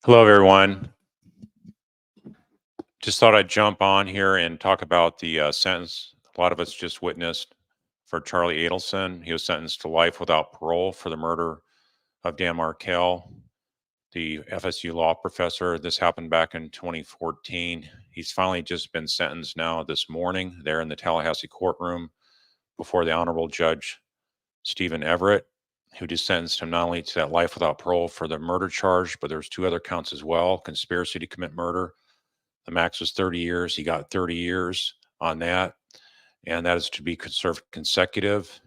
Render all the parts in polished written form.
Hello, everyone. Just thought I'd jump on here and talk about the sentence a lot of us just witnessed for Charlie Adelson. He was sentenced to life without parole for the murder of Dan Markel, the FSU law professor. This happened back in 2014. He's finally just been sentenced now this morning there in the Tallahassee courtroom before the Honorable Judge Stephen Everett, who just sentenced him not only to that life without parole for the murder charge, but there's two other counts as well: conspiracy to commit murder. The max was 30 years. He got 30 years on that, and that is to be served consecutive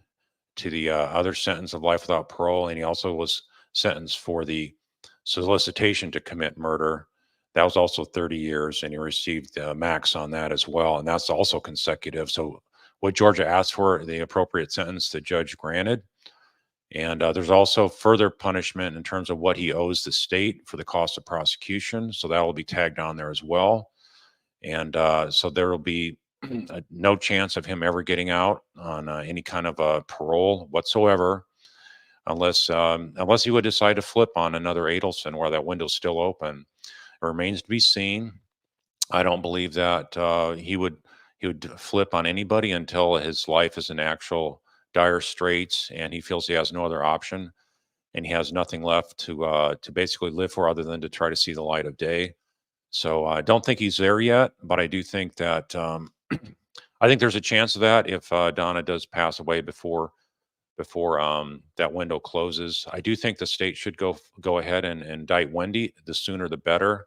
to the other sentence of life without parole. And he also was sentenced for the solicitation to commit murder. That was also 30 years, and he received the max on that as well. And that's also consecutive. So, what Georgia asked for, the appropriate sentence, the judge granted. And there's also further punishment in terms of what he owes the state for the cost of prosecution. So that will be tagged on there as well. And so there will be no chance of him ever getting out on any kind of parole whatsoever, unless he would decide to flip on another Adelson where that window's still open. It remains to be seen. I don't believe that he would flip on anybody until his life is in actual dire straits and he feels he has no other option and he has nothing left to basically live for other than to try to see the light of day. So I don't think he's there yet, but I do think that I think there's a chance of that if Donna does pass away before that window closes. I do think the state should go ahead and indict Wendy. The sooner the better.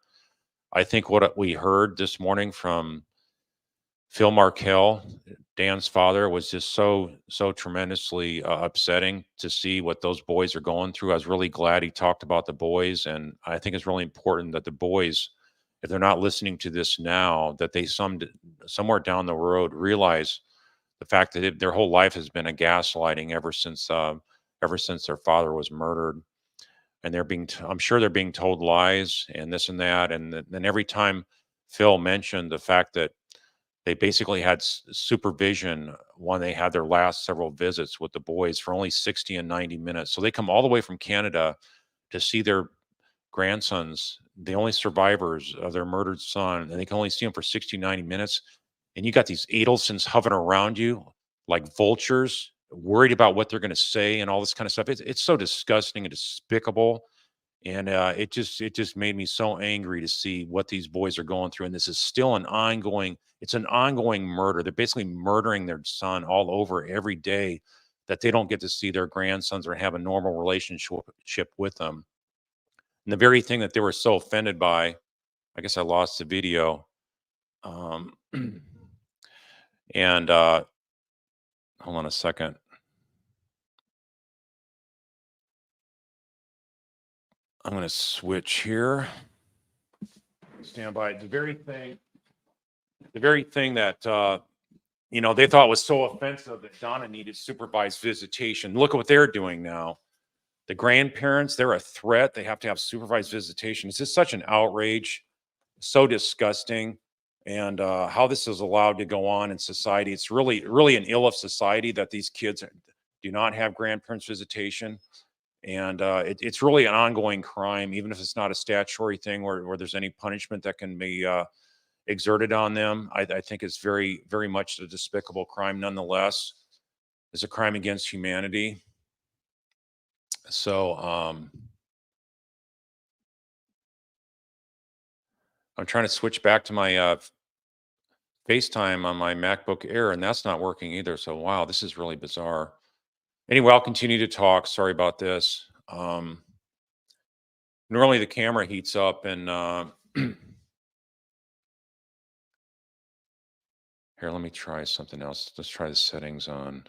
I think what we heard this morning from Phil Markel, Dan's father, was just so tremendously upsetting to see what those boys are going through. I was really glad he talked about the boys, and I think it's really important that the boys, if they're not listening to this now, that they somewhere down the road realize the fact that their whole life has been a gaslighting ever since their father was murdered, and I'm sure they're being told lies and this and that, and then every time Phil mentioned the fact that they basically had supervision when they had their last several visits with the boys for only 60 and 90 minutes. So they come all the way from Canada to see their grandsons, the only survivors of their murdered son, and they can only see them for 60, 90 minutes. And you got these Adelsons hovering around you like vultures, worried about what they're going to say and all this kind of stuff. It's so disgusting and despicable. And it just made me so angry to see what these boys are going through. And this is still it's an ongoing murder. They're basically murdering their son all over every day that they don't get to see their grandsons or have a normal relationship with them. And the very thing that they were so offended by, I guess I lost the video. Um, and hold on a second. I'm going to switch here. Stand by. The very thing that they thought was so offensive that Donna needed supervised visitation. Look at what they're doing now. The grandparents, they're a threat. They have to have supervised visitation. It's just such an outrage, so disgusting. And how this is allowed to go on in society. It's really, really an ill of society that these kids do not have grandparents' visitation. And it's really an ongoing crime, even if it's not a statutory thing where there's any punishment that can be exerted on them. I think it's very, very much a despicable crime nonetheless. It's a crime against humanity. So I'm trying to switch back to my FaceTime on my MacBook Air, and that's not working either. So wow, this is really bizarre. Anyway, I'll continue to talk. Sorry about this. Normally the camera heats up and here, let me try something else. Let's try the settings on.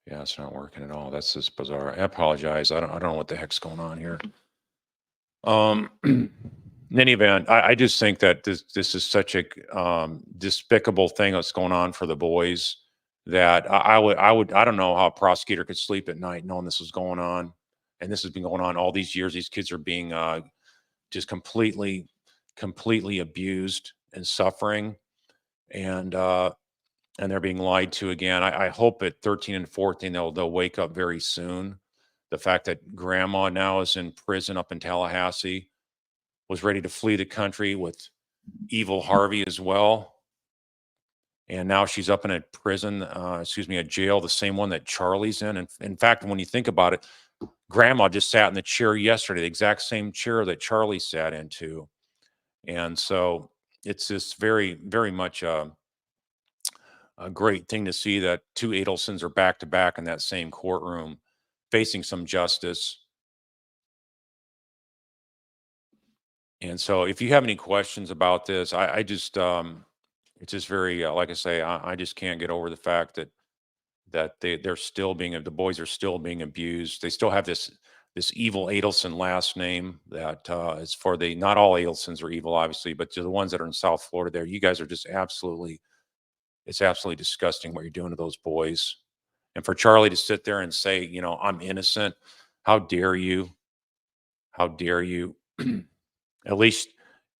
Yeah, it's not working at all. That's just bizarre. I apologize. I don't know what the heck's going on here. In any event, I just think that this is such a despicable thing that's going on for the boys that I don't know how a prosecutor could sleep at night knowing this was going on, and this has been going on all these years. These kids are being just completely abused and suffering, and they're being lied to again. I hope at 13 and 14 they'll wake up very soon the fact that grandma now is in prison up in Tallahassee, was ready to flee the country with evil Harvey as well. And now she's up in a prison, a jail, the same one that Charlie's in. And in fact, when you think about it, grandma just sat in the chair yesterday, the exact same chair that Charlie sat into. And so it's just very, very much a great thing to see that two Adelsons are back to back in that same courtroom facing some justice. And so if you have any questions about this, I just, it's just very, like I say, I just can't get over the fact that they're still being, the boys are still being abused. They still have this evil Adelson last name that is for the, not all Adelsons are evil, obviously, but to the ones that are in South Florida there, you guys are just absolutely, it's absolutely disgusting what you're doing to those boys. And for Charlie to sit there and say, I'm innocent, how dare you? How dare you? At least,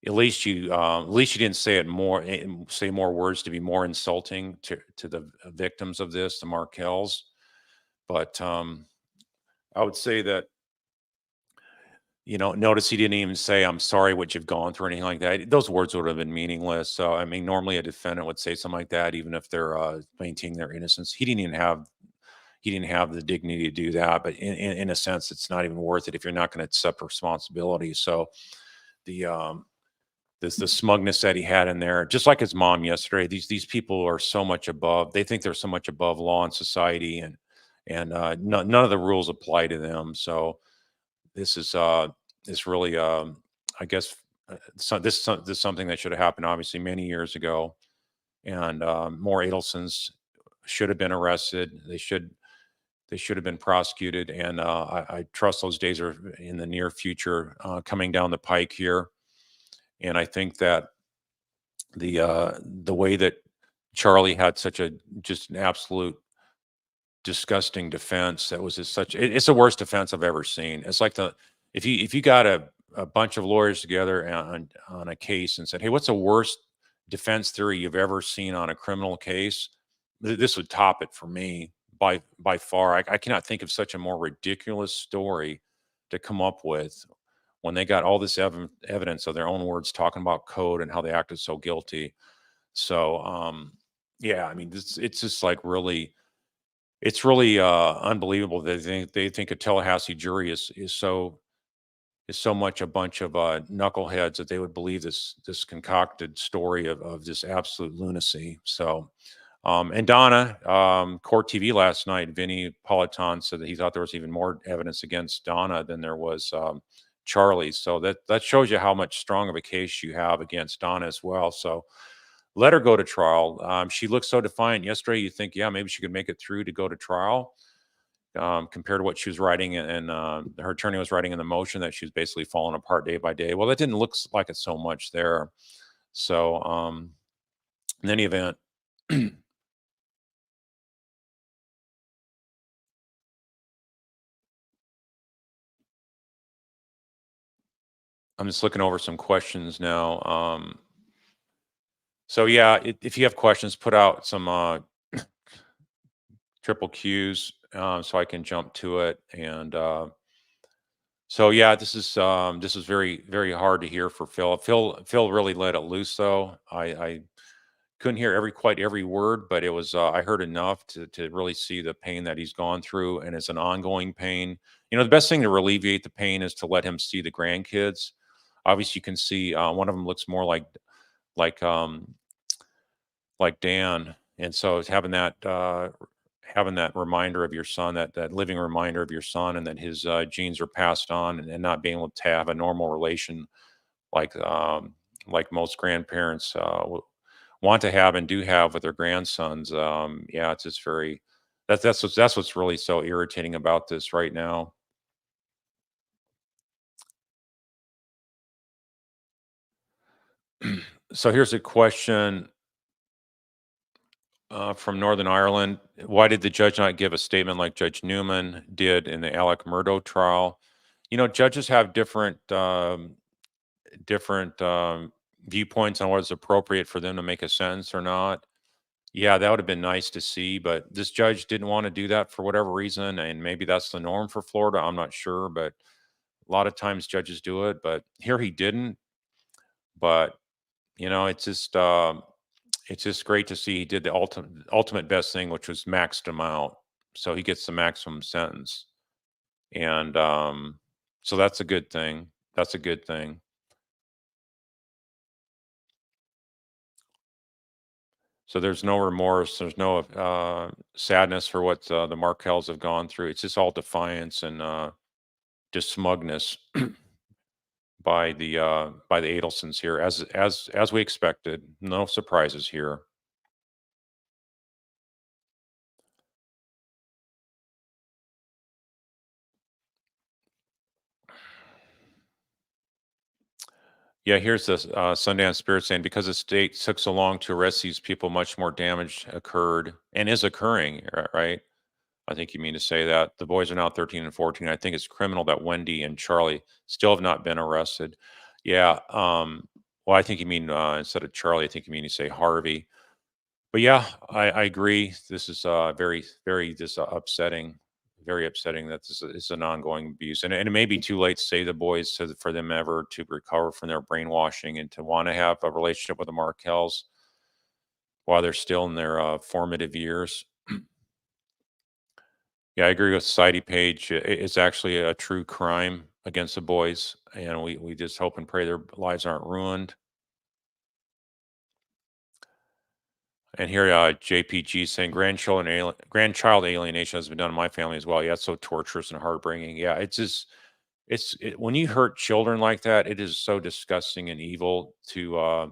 at least you didn't say it more, say more words to be more insulting to the victims of this, the Markels. But I would say that, notice he didn't even say, I'm sorry what you've gone through or anything like that. Those words would have been meaningless. So, I mean, normally a defendant would say something like that, even if they're maintaining their innocence. He didn't have the dignity to do that. But in a sense, it's not even worth it if you're not going to accept responsibility. So the the smugness that he had in there, just like his mom yesterday, these people are so much above. They think they're so much above law and society, and none of the rules apply to them. So this really, I guess, this is something that should have happened obviously many years ago, and more Adelsons should have been arrested. They should have been prosecuted, and I trust those days are in the near future, coming down the pike here. And I think that the way that Charlie had such a just an absolute disgusting defense, that was just it's the worst defense I've ever seen. It's like the if you got a bunch of lawyers together on a case and said, hey, what's the worst defense theory you've ever seen on a criminal case? This would top it for me by far. I cannot think of such a more ridiculous story to come up with when they got all this evidence of their own words talking about code and how they acted so guilty. So yeah, I mean, it's just like really, it's really unbelievable that they think a Tallahassee jury is so much a bunch of knuckleheads that they would believe this concocted story of this absolute lunacy. So and Donna, Court TV last night, Vinny Politan said that he thought there was even more evidence against Donna than there was Charlie. So that shows you how much strong of a case you have against Donna as well. So let her go to trial. She looks so defiant yesterday. You think, yeah, maybe she could make it through to go to trial, compared to what she was writing, and her attorney was writing in the motion that she was basically falling apart day by day. Well, that didn't look like it so much there. So in any event, I'm just looking over some questions now. So yeah, if you have questions, put out some triple Qs, so I can jump to it. And so yeah, this is very, very hard to hear for Phil. Phil really let it loose though. I couldn't hear quite every word, but it was I heard enough to really see the pain that he's gone through, and it's an ongoing pain. The best thing to alleviate the pain is to let him see the grandkids. Obviously, you can see one of them looks more like um like Dan, and so it's having that reminder of your son, that living reminder of your son, and that his genes are passed on, and not being able to have a normal relation like like most grandparents want to have and do have with their grandsons. Yeah, it's just very, that's what's really so irritating about this right now. So here's a question from Northern Ireland. Why did the judge not give a statement like Judge Newman did in the Alec Murdo trial? Judges have different viewpoints on what is appropriate for them to make a sentence or not. Yeah, that would have been nice to see, but this judge didn't want to do that for whatever reason, and maybe that's the norm for Florida. I'm not sure, but a lot of times judges do it, but here he didn't. But it's just great to see he did the ultimate best thing, which was maxed him out, so he gets the maximum sentence, and so that's a good thing. That's a good thing. So there's no remorse. There's no sadness for what the Markels have gone through. It's just all defiance and just smugness by the Adelsons here, as we expected. No surprises here. Yeah, here's this Sundance Spirit saying because the state took so long to arrest these people, much more damage occurred and is occurring. Right? I think you mean to say that the boys are now 13 and 14. I think it's criminal that Wendy and Charlie still have not been arrested. Yeah. Well, I think you mean instead of Charlie, I think you mean you say Harvey. But yeah, I agree. This is very, very just upsetting, very upsetting that this is an ongoing abuse, and it may be too late to save the boys for them ever to recover from their brainwashing and to want to have a relationship with the Markells while they're still in their formative years. Yeah, I agree with Society Page. It's actually a true crime against the boys, and we just hope and pray their lives aren't ruined. And here, JPG saying grandchild alienation has been done in my family as well. Yeah, it's so torturous and heartbreaking. Yeah, it's just when you hurt children like that, it is so disgusting and evil to uh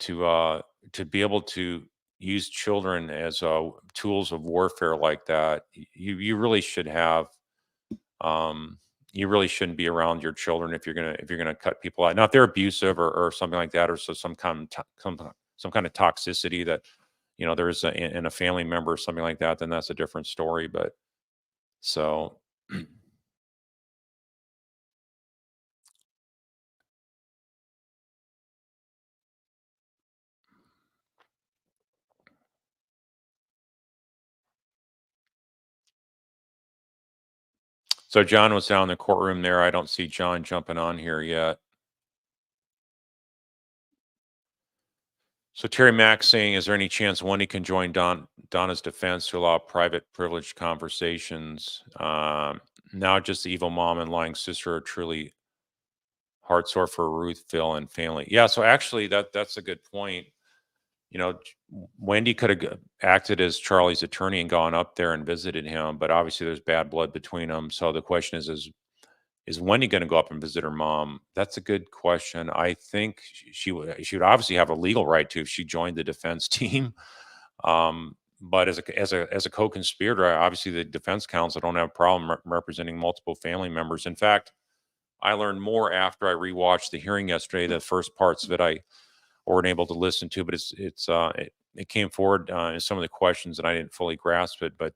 to be able to use children as tools of warfare like that. You really should have you really shouldn't be around your children if you're gonna cut people out. Now, if they're abusive or something like that, or so some kind of toxicity that there is in a family member or something like that, then that's a different story. But so so John was down in the courtroom there. I don't see John jumping on here yet. So Terry Mack saying, is there any chance Wendy can join Donna's defense to allow private privileged conversations? Now just the evil mom and lying sister are truly heart sore for Ruth, Phil, and family. Yeah, so actually that's a good point. Wendy could have acted as Charlie's attorney and gone up there and visited him, but obviously there's bad blood between them. So the question is Wendy going to go up and visit her mom? That's a good question. I think she would obviously have a legal right to if she joined the defense team. But as a co-conspirator, obviously the defense counsel don't have a problem representing multiple family members. In fact, I learned more after I rewatched the hearing yesterday. The first parts of it I weren't able to listen to, but it came forward in some of the questions and I didn't fully grasp it. But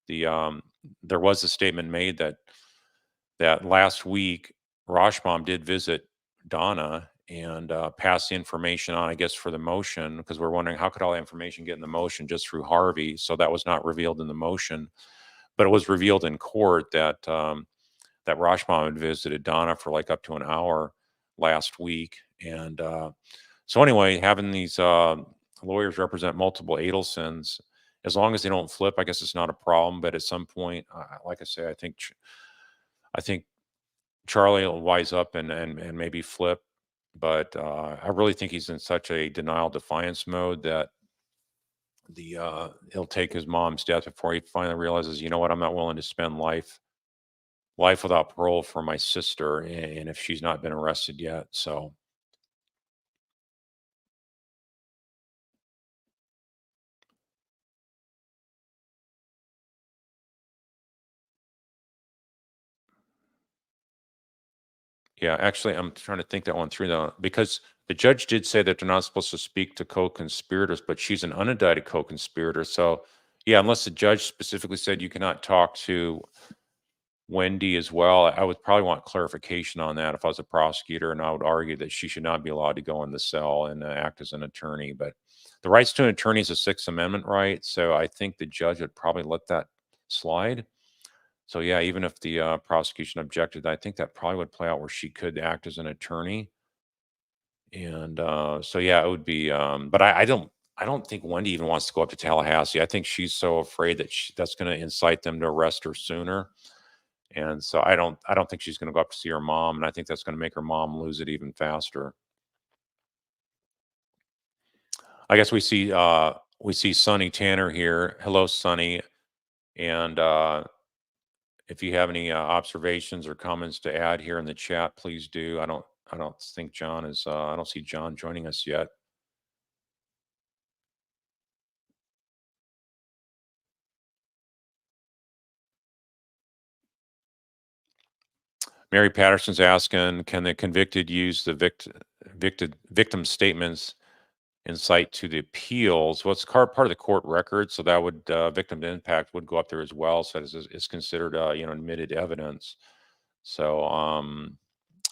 there was a statement made that last week Rashbaum did visit Donna and pass the information on, I guess, for the motion, because we're wondering how could all the information get in the motion just through Harvey. So that was not revealed in the motion, but it was revealed in court that Rashbaum had visited Donna for like up to an hour last week. And so anyway, having these lawyers represent multiple Adelsons, as long as they don't flip, I guess it's not a problem. But at some point, like I say, I think Charlie will wise up and maybe flip. But I really think he's in such a denial defiance mode that he'll take his mom's death before he finally realizes, you know what, I'm not willing to spend life without parole for my sister, and if she's not been arrested yet. So yeah, actually, I'm trying to think that one through though, because the judge did say that they're not supposed to speak to co-conspirators, but she's an unindicted co-conspirator. So yeah, unless the judge specifically said you cannot talk to Wendy as well. I would probably want clarification on that if I was a prosecutor, and I would argue that she should not be allowed to go in the cell and act as an attorney. But the rights to an attorney is a Sixth Amendment right, so I think the judge would probably let that slide. So yeah, even if the prosecution objected, I think that probably would play out where she could act as an attorney. And so yeah, it would be. But I don't think Wendy even wants to go up to Tallahassee. I think she's so afraid that that's going to incite them to arrest her sooner. And so I don't think she's going to go up to see her mom, and I think that's going to make her mom lose it even faster. I guess we see Sonny Tanner here. Hello, Sonny. And if you have any observations or comments to add here in the chat, please do. I don't think John is I don't see John joining us yet. Mary Patterson's asking, can the convicted use the victim statements and cite to the appeals? Well, it's part of the court record, so that would victim impact would go up there as well. So it's considered admitted evidence. So,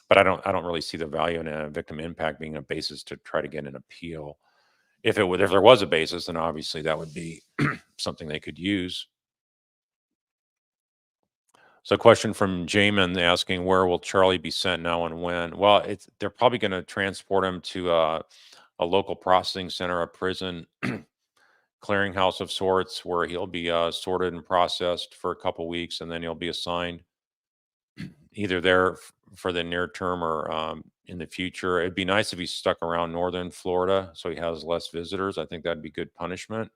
but I don't really see the value in a victim impact being a basis to try to get an appeal. If there was a basis, then obviously that would be something they could use. So, a question from Jamin asking, where will Charlie be sent now and when? Well, they're probably going to transport him to a local processing center, a prison clearinghouse of sorts, where he'll be sorted and processed for a couple weeks, and then he'll be assigned either there for the near term or in the future. It'd be nice if he stuck around northern Florida so he has less visitors. I think that'd be good punishment.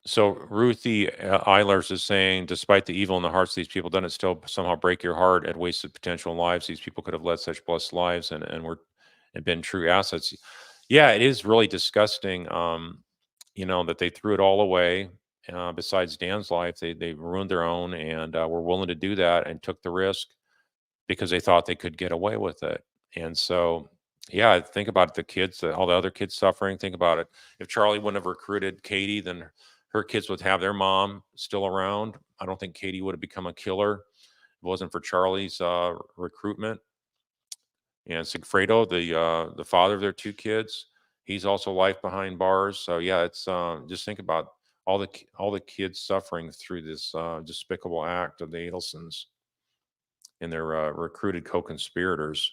So Ruthie Eilers is saying, despite the evil in the hearts of these people, doesn't it still somehow break your heart at wasted potential lives? These people could have led such blessed lives and were and been true assets. Yeah, it is really disgusting. That they threw it all away. Besides Dan's life, they ruined their own and were willing to do that and took the risk because they thought they could get away with it. And so, yeah, think about the kids, all the other kids suffering. Think about it. If Charlie wouldn't have recruited Katie, then her kids would have their mom still around. I don't think Katie would have become a killer if it wasn't for Charlie's recruitment. And Sigfredo, the father of their two kids, he's also life behind bars. So yeah, it's just think about all the kids suffering through this despicable act of the Adelsons and their recruited co-conspirators.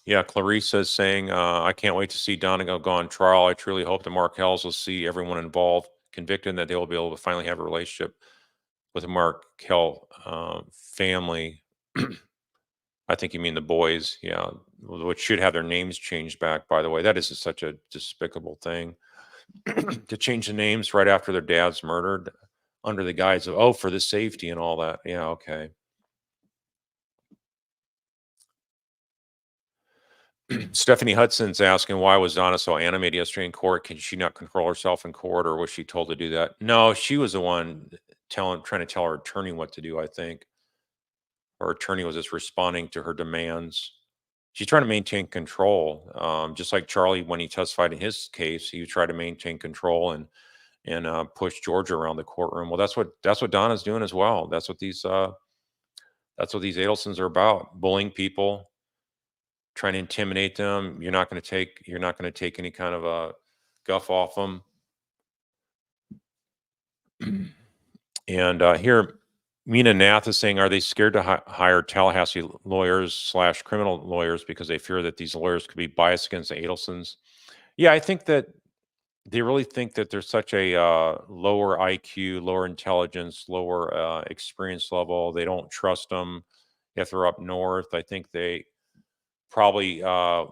Yeah, Clarissa is saying, I can't wait to see Donna go on trial. I truly hope the Markels will see everyone involved convicted and that they will be able to finally have a relationship with the Markel family. I think you mean the boys, yeah, which should have their names changed back, by the way. That is such a despicable thing to change the names right after their dad's murdered under the guise of, oh, for the safety and all that. Yeah, okay. Stephanie Hudson's asking, why was Donna so animated yesterday in court? Can she not control herself in court, or was she told to do that? No, she was the one trying to tell her attorney what to do. I think her attorney was just responding to her demands. She's trying to maintain control, just like Charlie when he testified in his case. He tried to maintain control and push Georgia around the courtroom. Well, that's what Donna's doing as well. That's what these Adelsons are about: bullying people, trying to intimidate them. You're not going to take any kind of a guff off them. And here, Mina Nath is saying, are they scared to hire Tallahassee lawyers / criminal lawyers because they fear that these lawyers could be biased against the Adelsons? Yeah, I think that they really think that there's such a lower IQ, lower intelligence, lower experience level. They don't trust them if they're up north. I think they probably would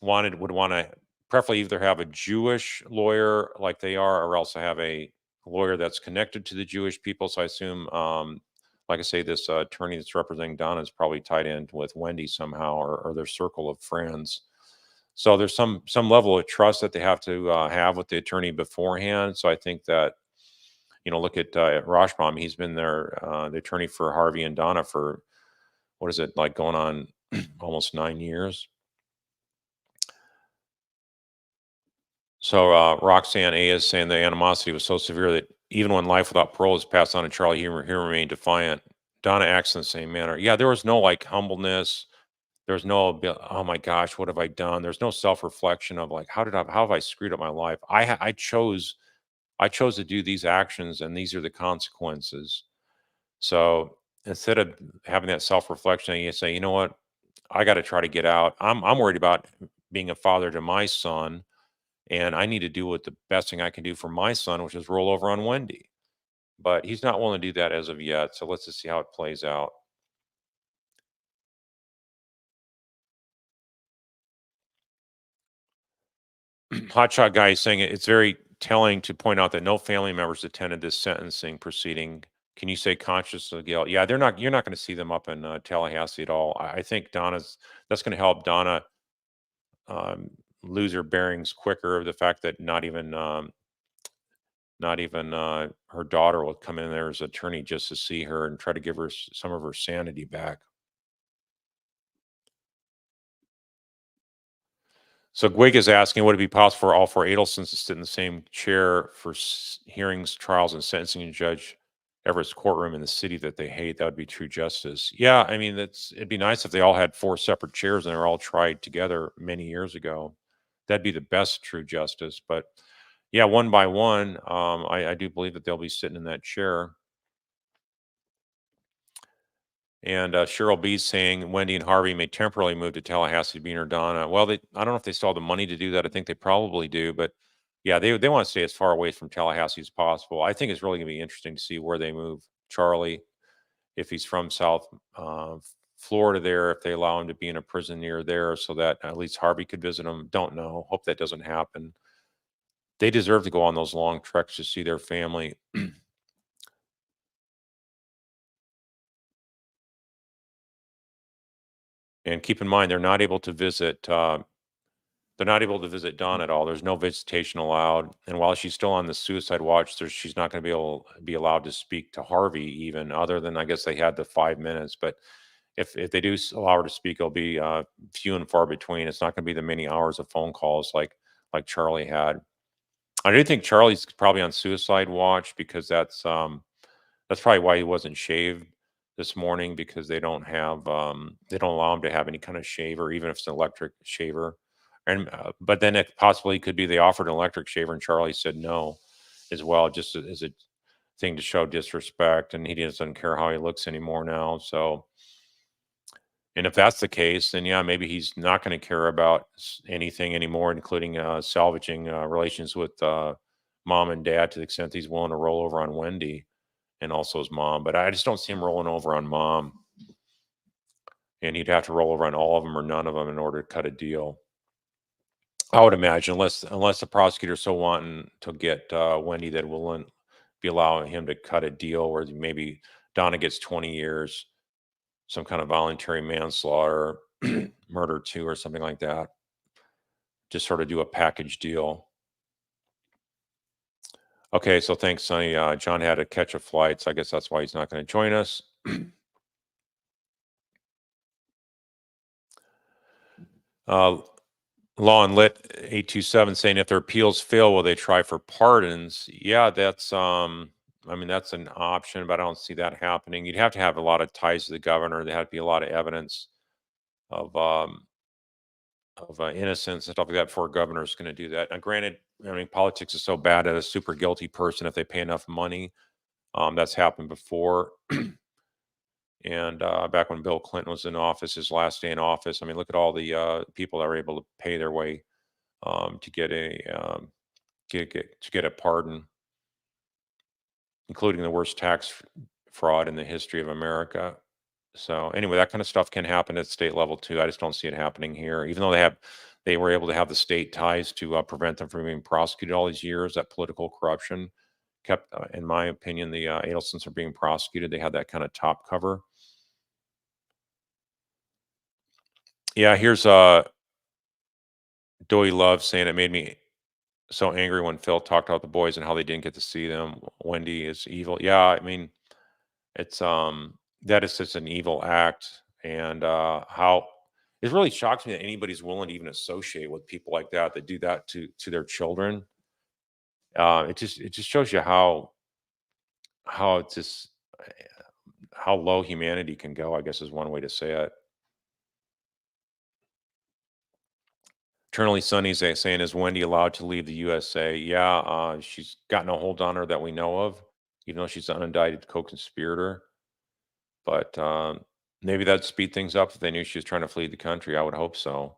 want to preferably either have a Jewish lawyer like they are, or else have a lawyer that's connected to the Jewish people. So I assume, like I say, this attorney that's representing Donna is probably tied in with Wendy somehow, or their circle of friends. So there's some level of trust that they have to have with the attorney beforehand. So I think that look at Rashbaum. He's been the attorney for Harvey and Donna for what is it like going on almost 9 years. So Roxanne A is saying the animosity was so severe that even when life without parole was passed on to Charlie, he remained defiant. Donna acts in the same manner. Yeah, there was no like humbleness. There's no, oh my gosh, what have I done? There's no self reflection of like, how have I screwed up my life? I chose to do these actions, and these are the consequences. So instead of having that self reflection, you say, you know what, I got to try to get out. I'm worried about being a father to my son, and I need to do what the best thing I can do for my son, which is roll over on Wendy. But he's not willing to do that as of yet. So let's just see how it plays out. Hotshot guy is saying it's very telling to point out that no family members attended this sentencing proceeding. Can you say conscious of guilt? Yeah, they're not. You're not going to see them up in Tallahassee at all. I think Donna's. That's going to help Donna um, lose her bearings quicker. The fact that not even her daughter will come in there as attorney just to see her and try to give her some of her sanity back. So Gwig is asking, would it be possible for all four Adelsons to sit in the same chair for hearings, trials, and sentencing in Judge Everett's courtroom in the city that they hate? That would be true justice. Yeah, I mean, it'd be nice if they all had four separate chairs and they were all tried together many years ago. That'd be the best true justice. But yeah, one by one, I do believe that they'll be sitting in that chair. And Cheryl B saying Wendy and Harvey may temporarily move to Tallahassee to be near Donna. Well, I don't know if they still have the money to do that. I think they probably do, but yeah, they want to stay as far away from Tallahassee as possible. I think it's really going to be interesting to see where they move Charlie, if he's from South Florida there, if they allow him to be in a prison near there so that at least Harvey could visit him. Don't know. Hope that doesn't happen. They deserve to go on those long treks to see their family. And keep in mind, they're not able to visit Dawn at all. There's no visitation allowed. And while she's still on the suicide watch, she's not going to be allowed to speak to Harvey, even other than I guess they had the 5 minutes. But if they do allow her to speak, it'll be few and far between. It's not going to be the many hours of phone calls like Charlie had. I do think Charlie's probably on suicide watch because that's probably why he wasn't shaved this morning, because they don't allow him to have any kind of shaver, even if it's an electric shaver. And but then it possibly could be they offered an electric shaver and Charlie said no as well, just as a thing to show disrespect, and he doesn't care how he looks anymore now. So, and if that's the case, then yeah, maybe he's not going to care about anything anymore, including salvaging relations with mom and dad to the extent he's willing to roll over on Wendy and also his mom. But I just don't see him rolling over on mom, and he'd have to roll over on all of them or none of them in order to cut a deal. I would imagine, unless the prosecutor's so wanting to get Wendy that will be allowing him to cut a deal where maybe Donna gets 20 years, some kind of voluntary manslaughter, murder too, or something like that. Just sort of do a package deal. Okay, so thanks, Sonny. John had to catch a flight, so I guess that's why he's not going to join us. uh, Law and Lit 827 saying if their appeals fail, will they try for pardons? Yeah, I mean, that's an option, but I don't see that happening. You'd have to have a lot of ties to the governor. There had to be a lot of evidence of innocence and stuff like that before a governor is going to do that. Now, granted, I mean, politics is so bad that a super guilty person, if they pay enough money, that's happened before. And back when Bill Clinton was in office, his last day in office, I mean, look at all the people that were able to pay their way to get a pardon, including the worst tax fraud in the history of America. So anyway, that kind of stuff can happen at state level too. I just don't see it happening here, even though they were able to have the state ties to prevent them from being prosecuted all these years. That political corruption kept, in my opinion, the Adelsons are being prosecuted. They had that kind of top cover. Yeah, here's Doey Love saying it made me so angry when Phil talked about the boys and how they didn't get to see them. Wendy is evil. Yeah, I mean, it's that is such an evil act, and how it really shocks me that anybody's willing to even associate with people like that do that to their children. It just shows you how it's just how low humanity can go, I guess is one way to say it. Eternally Sunny saying, "Is Wendy allowed to leave the USA?" Yeah, she's got no hold on her that we know of, even though she's an unindicted co-conspirator. But maybe that'd speed things up if they knew she was trying to flee the country. I would hope so.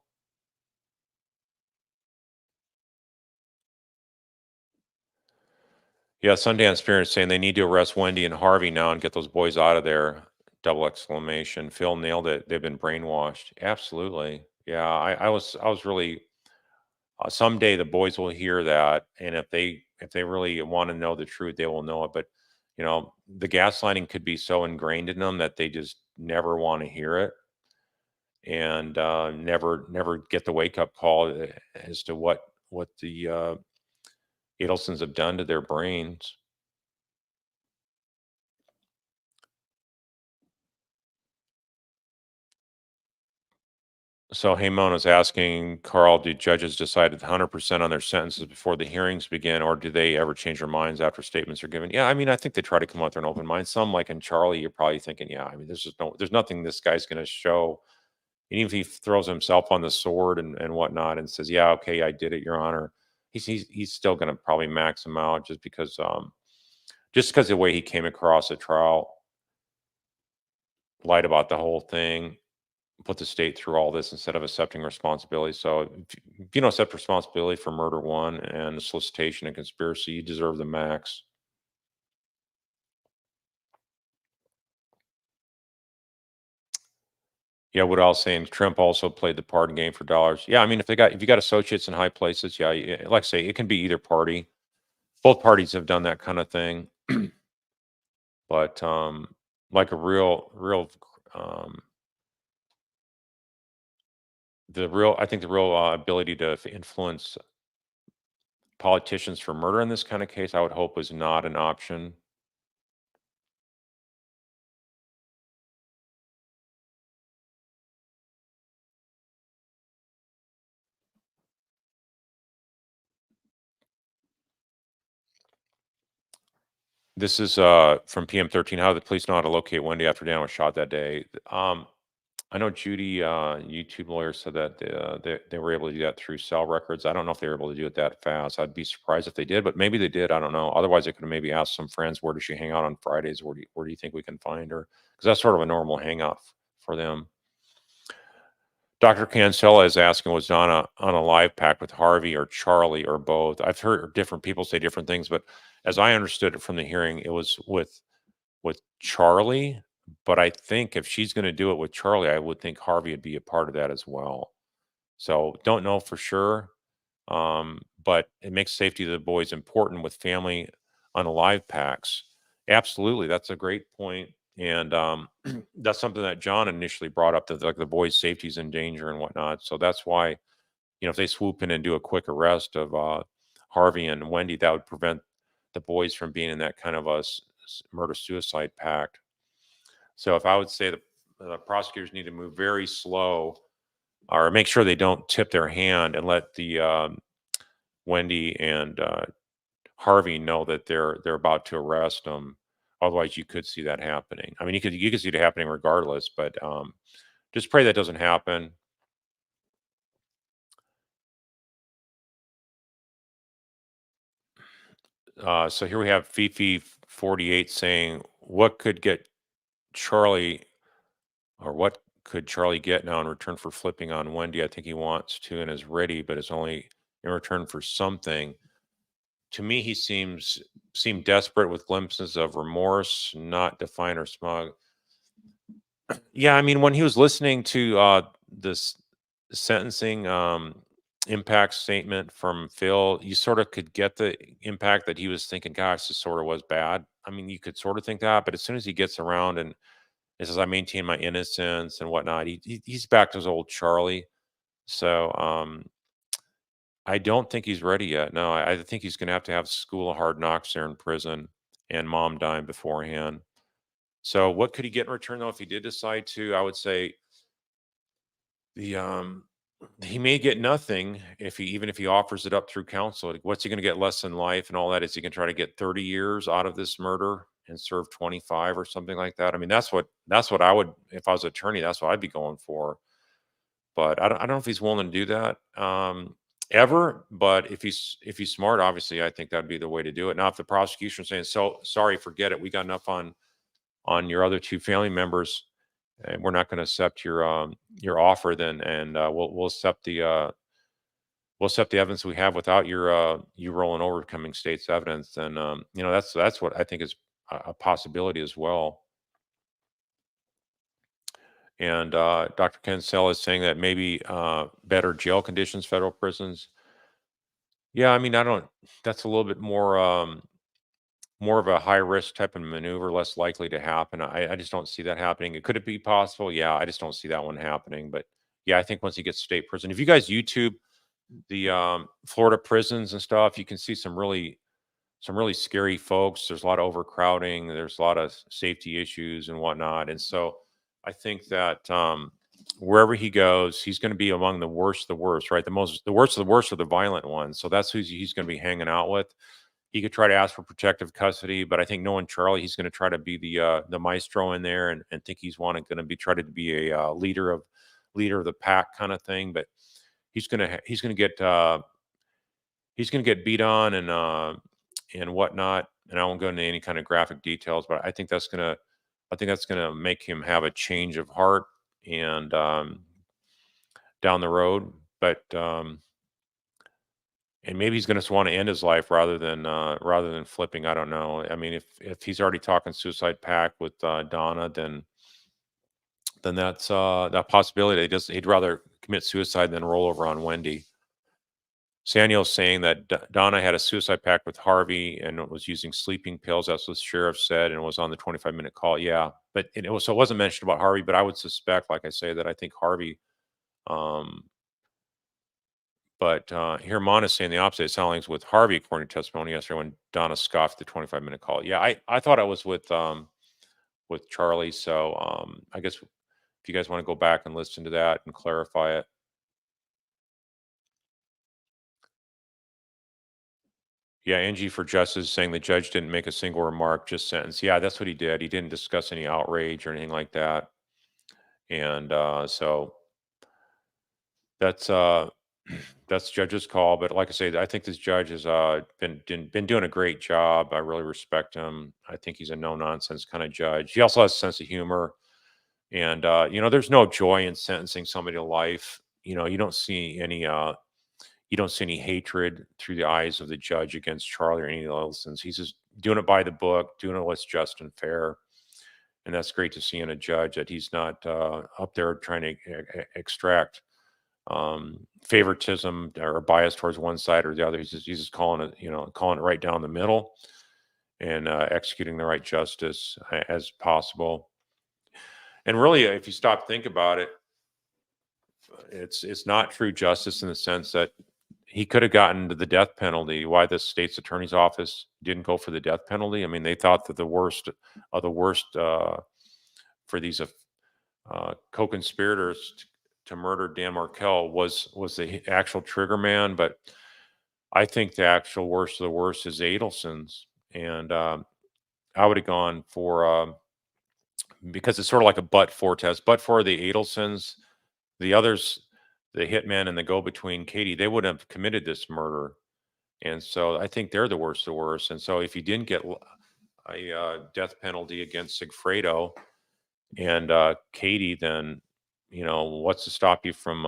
Yeah, Sundance Spirit saying they need to arrest Wendy and Harvey now and get those boys out of there. Double exclamation. Phil nailed it. They've been brainwashed. Absolutely. Yeah, I was really someday the boys will hear that, and if they really want to know the truth, they will know it. But the gaslighting could be so ingrained in them that they just never want to hear it, and never get the wake up call as to what the Adelsons have done to their brains. So Hamon is asking Carl, do judges decide 100% on their sentences before the hearings begin, or do they ever change their minds after statements are given? Yeah, I mean, I think they try to come out there an open mind. Some, like in Charlie, you're probably thinking, yeah, I mean, there's nothing this guy's going to show. And even if he throws himself on the sword and whatnot and says, yeah, okay, I did it, Your Honor, he's still going to probably max him out just because the way he came across at trial, lied about the whole thing, put the state through all this instead of accepting responsibility. So if you don't accept responsibility for murder one and solicitation and conspiracy, you deserve the max. Yeah, what I was saying, Trump also played the pardon game for dollars. Yeah, I mean, if you got associates in high places, yeah, like I say, it can be either party. Both parties have done that kind of thing, but like a real, um, I think the real ability to influence politicians for murder in this kind of case, I would hope was not an option. This is from PM 13. How do the police know how to locate Wendy after Dan was shot that day? I know Judy, YouTube lawyer, said that they were able to do that through cell records. I don't know if they were able to do it that fast. I'd be surprised if they did, but maybe they did. I don't know. Otherwise, they could have maybe asked some friends, where does she hang out on Fridays? Where do you think we can find her? Because that's sort of a normal hangout for them. Dr. Cancella is asking, was Donna on a live pack with Harvey or Charlie or both? I've heard different people say different things, but as I understood it from the hearing, it was with Charlie. But I think if she's going to do it with Charlie, I would think Harvey would be a part of that as well. So don't know for sure, but it makes safety of the boys important with family on live packs. Absolutely, that's a great point, and that's something that John initially brought up, that like the boys' safety's in danger and whatnot. So that's why if they swoop in and do a quick arrest of Harvey and Wendy, that would prevent the boys from being in that kind of murder suicide pact. So if I would say the prosecutors need to move very slow, or make sure they don't tip their hand and let the Wendy and Harvey know that they're about to arrest them. Otherwise, you could see that happening. I mean, you could see it happening regardless, but just pray that doesn't happen. So here we have Fifi 48 saying, "What could get Charlie, or what could Charlie get now in return for flipping on Wendy? I think he wants to and is ready, but it's only in return for something." To me, he seemed desperate with glimpses of remorse, not defiant or smug. Yeah, I mean, when he was listening to this sentencing impact statement from Phil, you sort of could get the impact that he was thinking, "Gosh, this sort of was bad." I mean, you could sort of think that, but as soon as he gets around and he says, "I maintain my innocence" and whatnot, he's back to his old Charlie. So I don't think he's ready yet. No, I think he's going to have school of hard knocks there in prison, and mom dying beforehand. So what could he get in return though if he did decide to? I would say The he may get nothing if he even if he offers it up through counsel. Like, what's he going to get less than life and all that? Is he going to try to get 30 years out of this murder and serve 25 or something like that? I mean, that's what I would if I was attorney. That's what I'd be going for. But I don't know if he's willing to do that ever. But if he's smart, obviously, I think that'd be the way to do it. Now, if the prosecution's saying, "So sorry, forget it. We got enough on your other two family members, and we're not going to accept your offer," then, and we'll accept the evidence we have without you rolling over becoming state's evidence. Then that's what I think is a possibility as well. And Dr. Cancel is saying that maybe better jail conditions, federal prisons. Yeah, I mean, I don't. That's a little bit more of a high risk type of maneuver, less likely to happen. I just don't see that happening. Could it be possible? Yeah, I just don't see that one happening. But yeah, I think once he gets to state prison, if you guys YouTube the Florida prisons and stuff, you can see some really scary folks. There's a lot of overcrowding. There's a lot of safety issues and whatnot. And so I think that wherever he goes, he's going to be among the worst, right? The worst are the violent ones. So that's who he's going to be hanging out with. He could try to ask for protective custody, but I think knowing Charlie, he's going to try to be the maestro in there, and think he's going to be try to be a leader of the pack kind of thing. But he's gonna get beat on and whatnot. And I won't go into any kind of graphic details, but I think that's gonna make him have a change of heart and down the road. But and maybe he's gonna just want to end his life rather than flipping. I don't know. I mean, if he's already talking suicide pact with Donna, then that's that possibility. He'd rather commit suicide than roll over on Wendy. Samuel's saying that Donna had a suicide pact with Harvey and was using sleeping pills. That's what the sheriff said, and was on the 25-minute call. Yeah, but so it wasn't mentioned about Harvey, but I would suspect, like I say, that I think Harvey. Um, but here, Mon is saying the opposite. It sounds like it's with Harvey, according to testimony yesterday, when Donna scoffed the 25-minute call. Yeah, I thought it was with Charlie. So I guess if you guys want to go back and listen to that and clarify it. Yeah, Angie for Justice saying the judge didn't make a single remark, just sentence. Yeah, that's what he did. He didn't discuss any outrage or anything like that. And so that's that's judge's call. But like I say, I think this judge has been doing a great job. I really respect him. I think he's a no nonsense kind of judge. He also has a sense of humor. And there's no joy in sentencing somebody to life. You don't see any hatred through the eyes of the judge against Charlie or any of the Adelson. He's just doing it by the book, doing it what's just and fair. And that's great to see in a judge, that he's not up there trying to extract favoritism or bias towards one side or the other. He's just calling it right down the middle, and executing the right justice as possible. And really, if you stop think about it, it's not true justice in the sense that he could have gotten to the death penalty. Why the state's attorney's office didn't go for the death penalty? I mean, they thought that the worst of the worst for these co-conspirators to murder Dan Markel was the actual trigger man. But I think the actual worst of the worst is Adelson's, and I would have gone for because it's sort of like a but for test. But for the Adelsons, the others, the hitman and the go between Katie, they wouldn't have committed this murder. And so I think they're the worst of the worst. And so if you didn't get a death penalty against Sigfredo and Katie, then what's to stop you from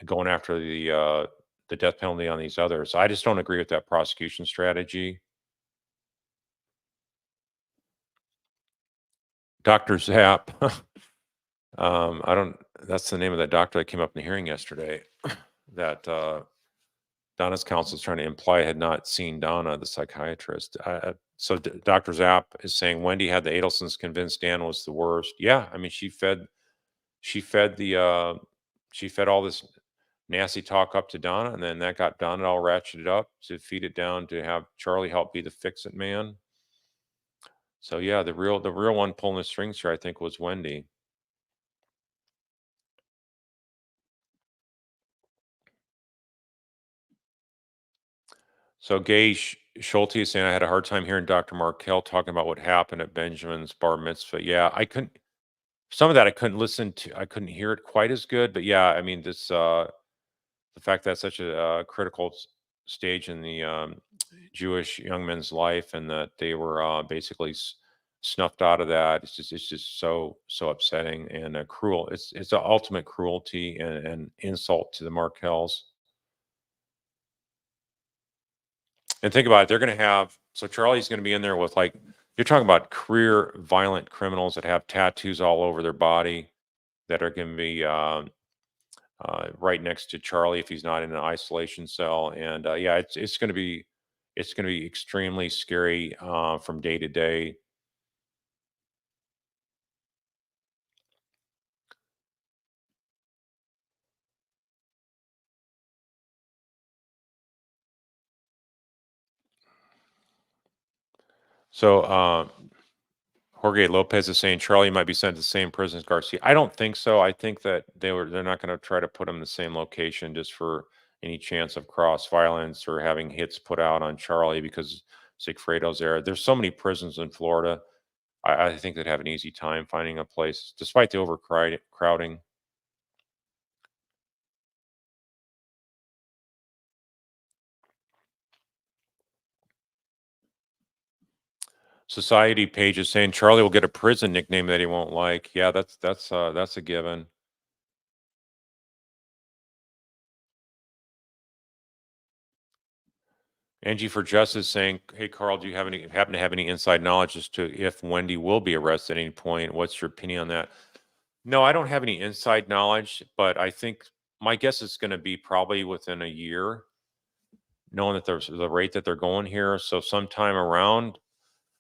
going after the death penalty on these others? I just don't agree with that prosecution strategy. Dr. Zapp, I don't. That's the name of that doctor that came up in the hearing yesterday. That Donna's counsel is trying to imply had not seen Donna, the psychiatrist. So Dr. Zapp is saying Wendy had the Adelsons convinced Dan was the worst. Yeah, I mean she fed the she fed all this nasty talk up to Donna, and then that got Donna all ratcheted up to feed it down to have Charlie help be the fix it man. So yeah, the real one pulling the strings here, I think, was Wendy. So Gay Schulte is saying I had a hard time hearing Dr. Markel talking about what happened at Benjamin's bar mitzvah. Yeah, I couldn't. Some of that I couldn't listen to. I couldn't hear it quite as good. But yeah, I mean, this the fact that's such a critical stage in the Jewish young men's life, and that they were basically snuffed out of that. It's just so upsetting and cruel. It's the ultimate cruelty and insult to the Markels. And think about it, they're going to have so Charlie's going to be in there with like you're talking about career violent criminals that have tattoos all over their body that are going to be right next to Charlie if he's not in an isolation cell. And yeah, it's going to be extremely scary from day to day. So Jorge Lopez is saying Charlie might be sent to the same prison as Garcia. I don't think so. I think that they're not going to try to put him in the same location just for any chance of cross violence or having hits put out on Charlie because Sigfredo's there. There's so many prisons in Florida. I think they'd have an easy time finding a place, despite the overcrowding. Society page is saying Charlie will get a prison nickname that he won't like. Yeah, that's a given. Angie for Justice saying, "Hey Carl, do you happen to have any inside knowledge as to if Wendy will be arrested at any point? What's your opinion on that?" No, I don't have any inside knowledge, but I think my guess is going to be probably within a year, knowing that there's the rate that they're going here. So sometime around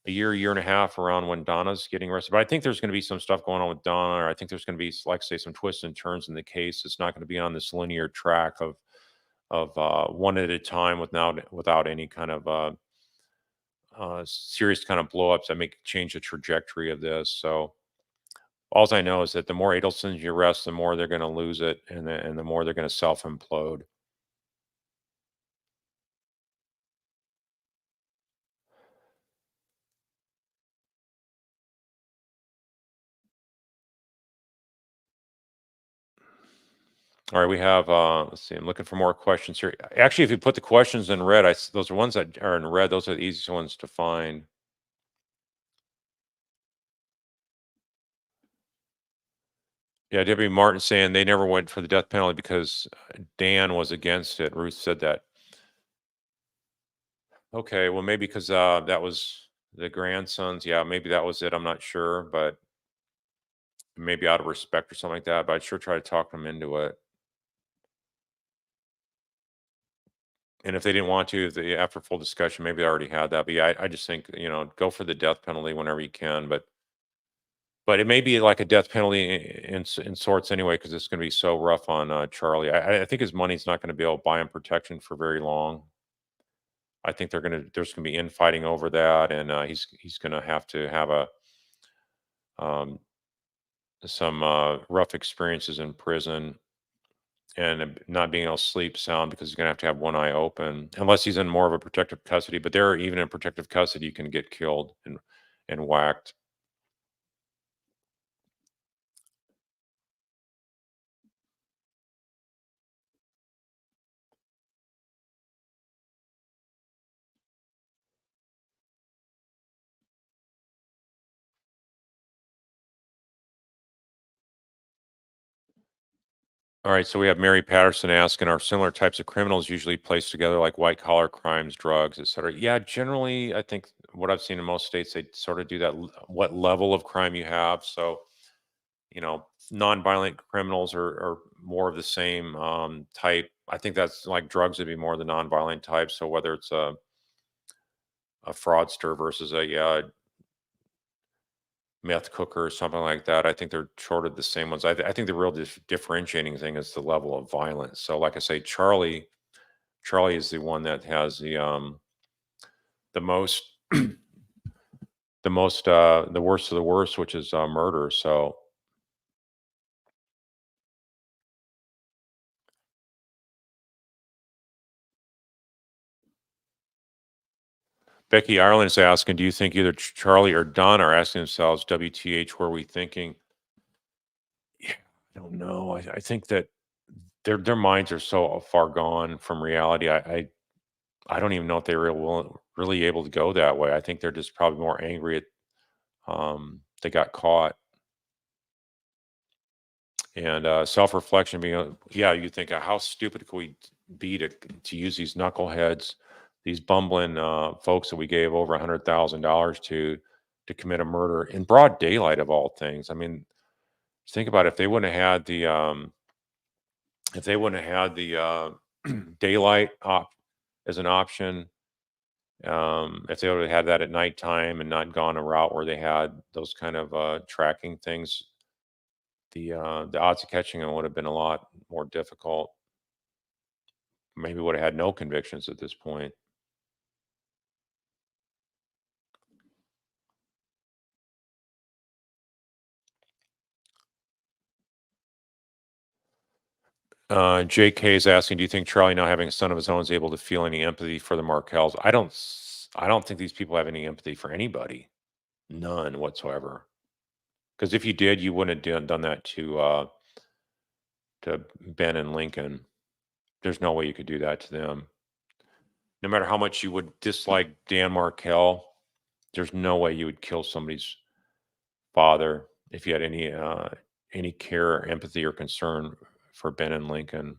a year and a half around when Donna's getting arrested. But I think there's going to be some stuff going on with Donna, or I think there's going to be, like, say, some twists and turns in the case. It's not going to be on this linear track of one at a time without any kind of serious kind of blowups that make change the trajectory of this. So all I know is that the more Adelsons you arrest, the more they're going to lose it, and the more they're going to self implode. All right, we have. Let's see. I'm looking for more questions here. Actually, if you put the questions in red, those are ones that are in red. Those are the easiest ones to find. Yeah, Debbie Martin saying they never went for the death penalty because Dan was against it. Ruth said that. Okay, well, maybe because that was the grandsons. Yeah, maybe that was it. I'm not sure, but maybe out of respect or something like that. But I'd sure try to talk them into it. And if they didn't want to, after full discussion, maybe they already had that. But yeah, I just think go for the death penalty whenever you can. But it may be like a death penalty in sorts anyway, because it's going to be so rough on Charlie. I think his money's not going to be able to buy him protection for very long. I think there's gonna be infighting over that, and he's gonna have to have um, some rough experiences in prison and not being able to sleep sound because he's gonna have to have one eye open unless he's in more of a protective custody. But there, even in protective custody, you can get killed and whacked. All right, so we have Mary Patterson asking, are similar types of criminals usually placed together like white collar crimes, drugs, et cetera? Yeah, generally, I think what I've seen in most states, they sort of do that. What level of crime you have. So non-violent criminals are more of the same type. I think that's like drugs would be more the non-violent type. So whether it's a fraudster versus a meth cooker or something like that, I think they're sort of the same ones. I think the real differentiating thing is the level of violence. So like I say, Charlie is the one that has the most the worst of the worst, which is murder. So Becky Ireland is asking, do you think either Charlie or Don are asking themselves, WTH, were we thinking? Yeah, I don't know. I think that their minds are so far gone from reality. I don't even know if they were really able to go that way. I think they're just probably more angry at they got caught. And self-reflection being, yeah, you think, how stupid could we be to use these knuckleheads, these bumbling folks that we gave over $100,000 to commit a murder in broad daylight of all things. I mean, think about it, if they wouldn't have had the daylight as an option, if they would have had that at nighttime and not gone a route where they had those kind of tracking things, the odds of catching them would have been a lot more difficult. Maybe would have had no convictions at this point. JK is asking, do you think Charlie, now having a son of his own, is able to feel any empathy for the Markels? I don't think these people have any empathy for anybody. None whatsoever. Because if you did, you wouldn't have done that to Ben and Lincoln. There's no way you could do that to them. No matter how much you would dislike Dan Markel, there's no way you would kill somebody's father if you had any care, empathy, or concern for Ben and Lincoln.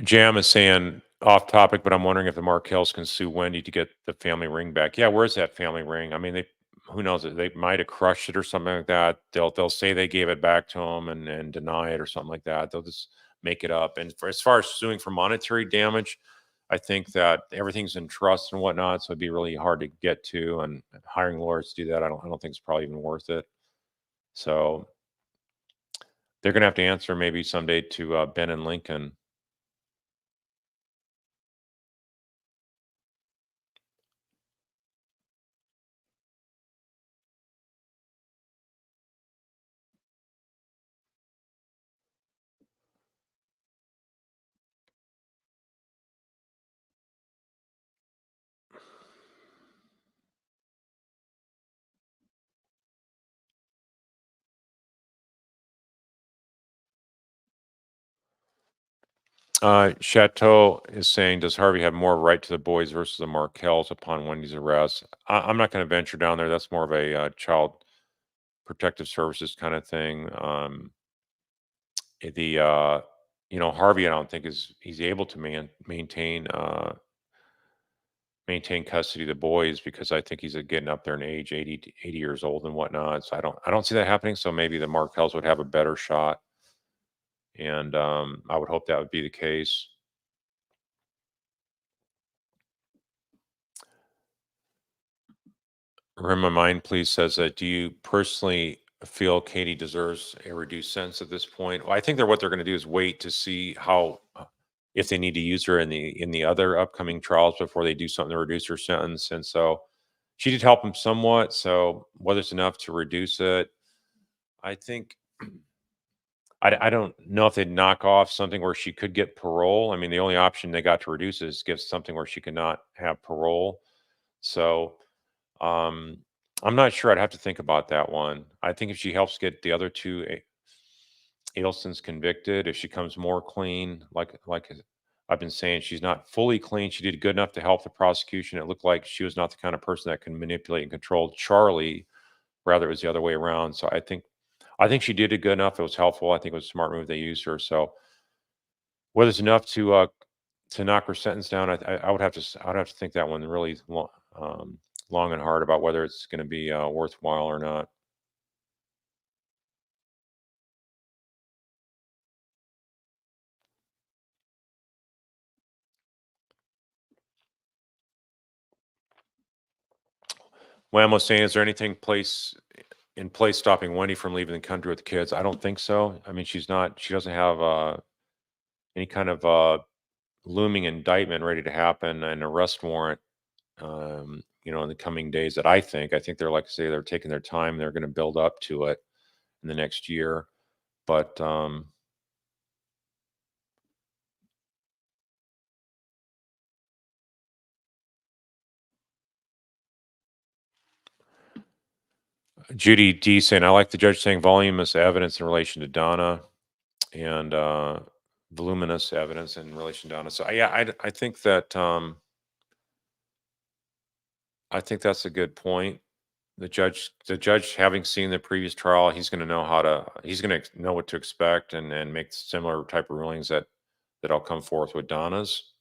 Jam is saying off topic, but I'm wondering if the Markells can sue Wendy to get the family ring back. Yeah, where's that family ring? I mean, who knows? They might have crushed it or something like that. They'll say they gave it back to him and deny it or something like that. They'll just make it up. And as far as suing for monetary damage, I think that everything's in trust and whatnot, so it'd be really hard to get to. And hiring lawyers to do that, I don't think it's probably even worth it. So they're gonna have to answer maybe someday to Ben and Lincoln. Chateau is saying, does Harvey have more right to the boys versus the Markells upon Wendy's arrest? I'm not going to venture down there. That's more of a child protective services kind of thing. The Harvey, I don't think he's able to maintain custody of the boys because I think he's getting up there in age, 80 years old and whatnot. So I don't see that happening. So maybe the Markells would have a better shot, and I would hope that would be the case. Remember, Mind Please says that, do you personally feel Katie deserves a reduced sentence at this point? Well, I think what they're going to do is wait to see how if they need to use her in the other upcoming trials before they do something to reduce her sentence. And so she did help him somewhat. So whether it's enough to reduce it, I think I don't know if they'd knock off something where she could get parole. I mean, the only option they got to reduce is give something where she could not have parole. So I'm not sure. I'd have to think about that one. I think if she helps get the other two Adelsons convicted, if she comes more clean, like I've been saying, she's not fully clean. She did good enough to help the prosecution. It looked like she was not the kind of person that can manipulate and control Charlie. Rather, it was the other way around. So I think she did it good enough. It was helpful. I think it was a smart move they used her. So whether it's enough to knock her sentence down, I would have to think that one really long and hard about whether it's going to be worthwhile or not. Wham was saying, is there anything in place stopping Wendy from leaving the country with the kids? I don't think so. I mean, she doesn't have any kind of looming indictment ready to happen, an arrest warrant, in the coming days that I think they're, like I say, they're taking their time. They're going to build up to it in the next year. But Judy D saying, I like the judge saying voluminous evidence in relation to Donna and voluminous evidence in relation to Donna. So yeah, I think that I think that's a good point. The judge having seen the previous trial, he's going to know what to expect and make similar type of rulings that I'll come forth with Donna's.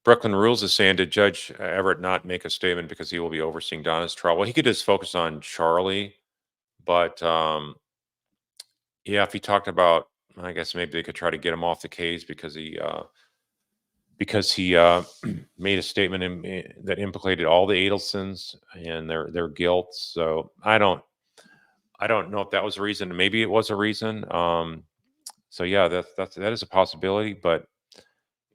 Brooklyn Rules is saying, did Judge Everett not make a statement because he will be overseeing Donna's trial? Well, he could just focus on Charlie, but yeah, if he talked about, I guess maybe they could try to get him off the case because he made a statement that implicated all the Adelsons and their guilt. So I don't know if that was a reason. Maybe it was a reason. So yeah, that is a possibility. But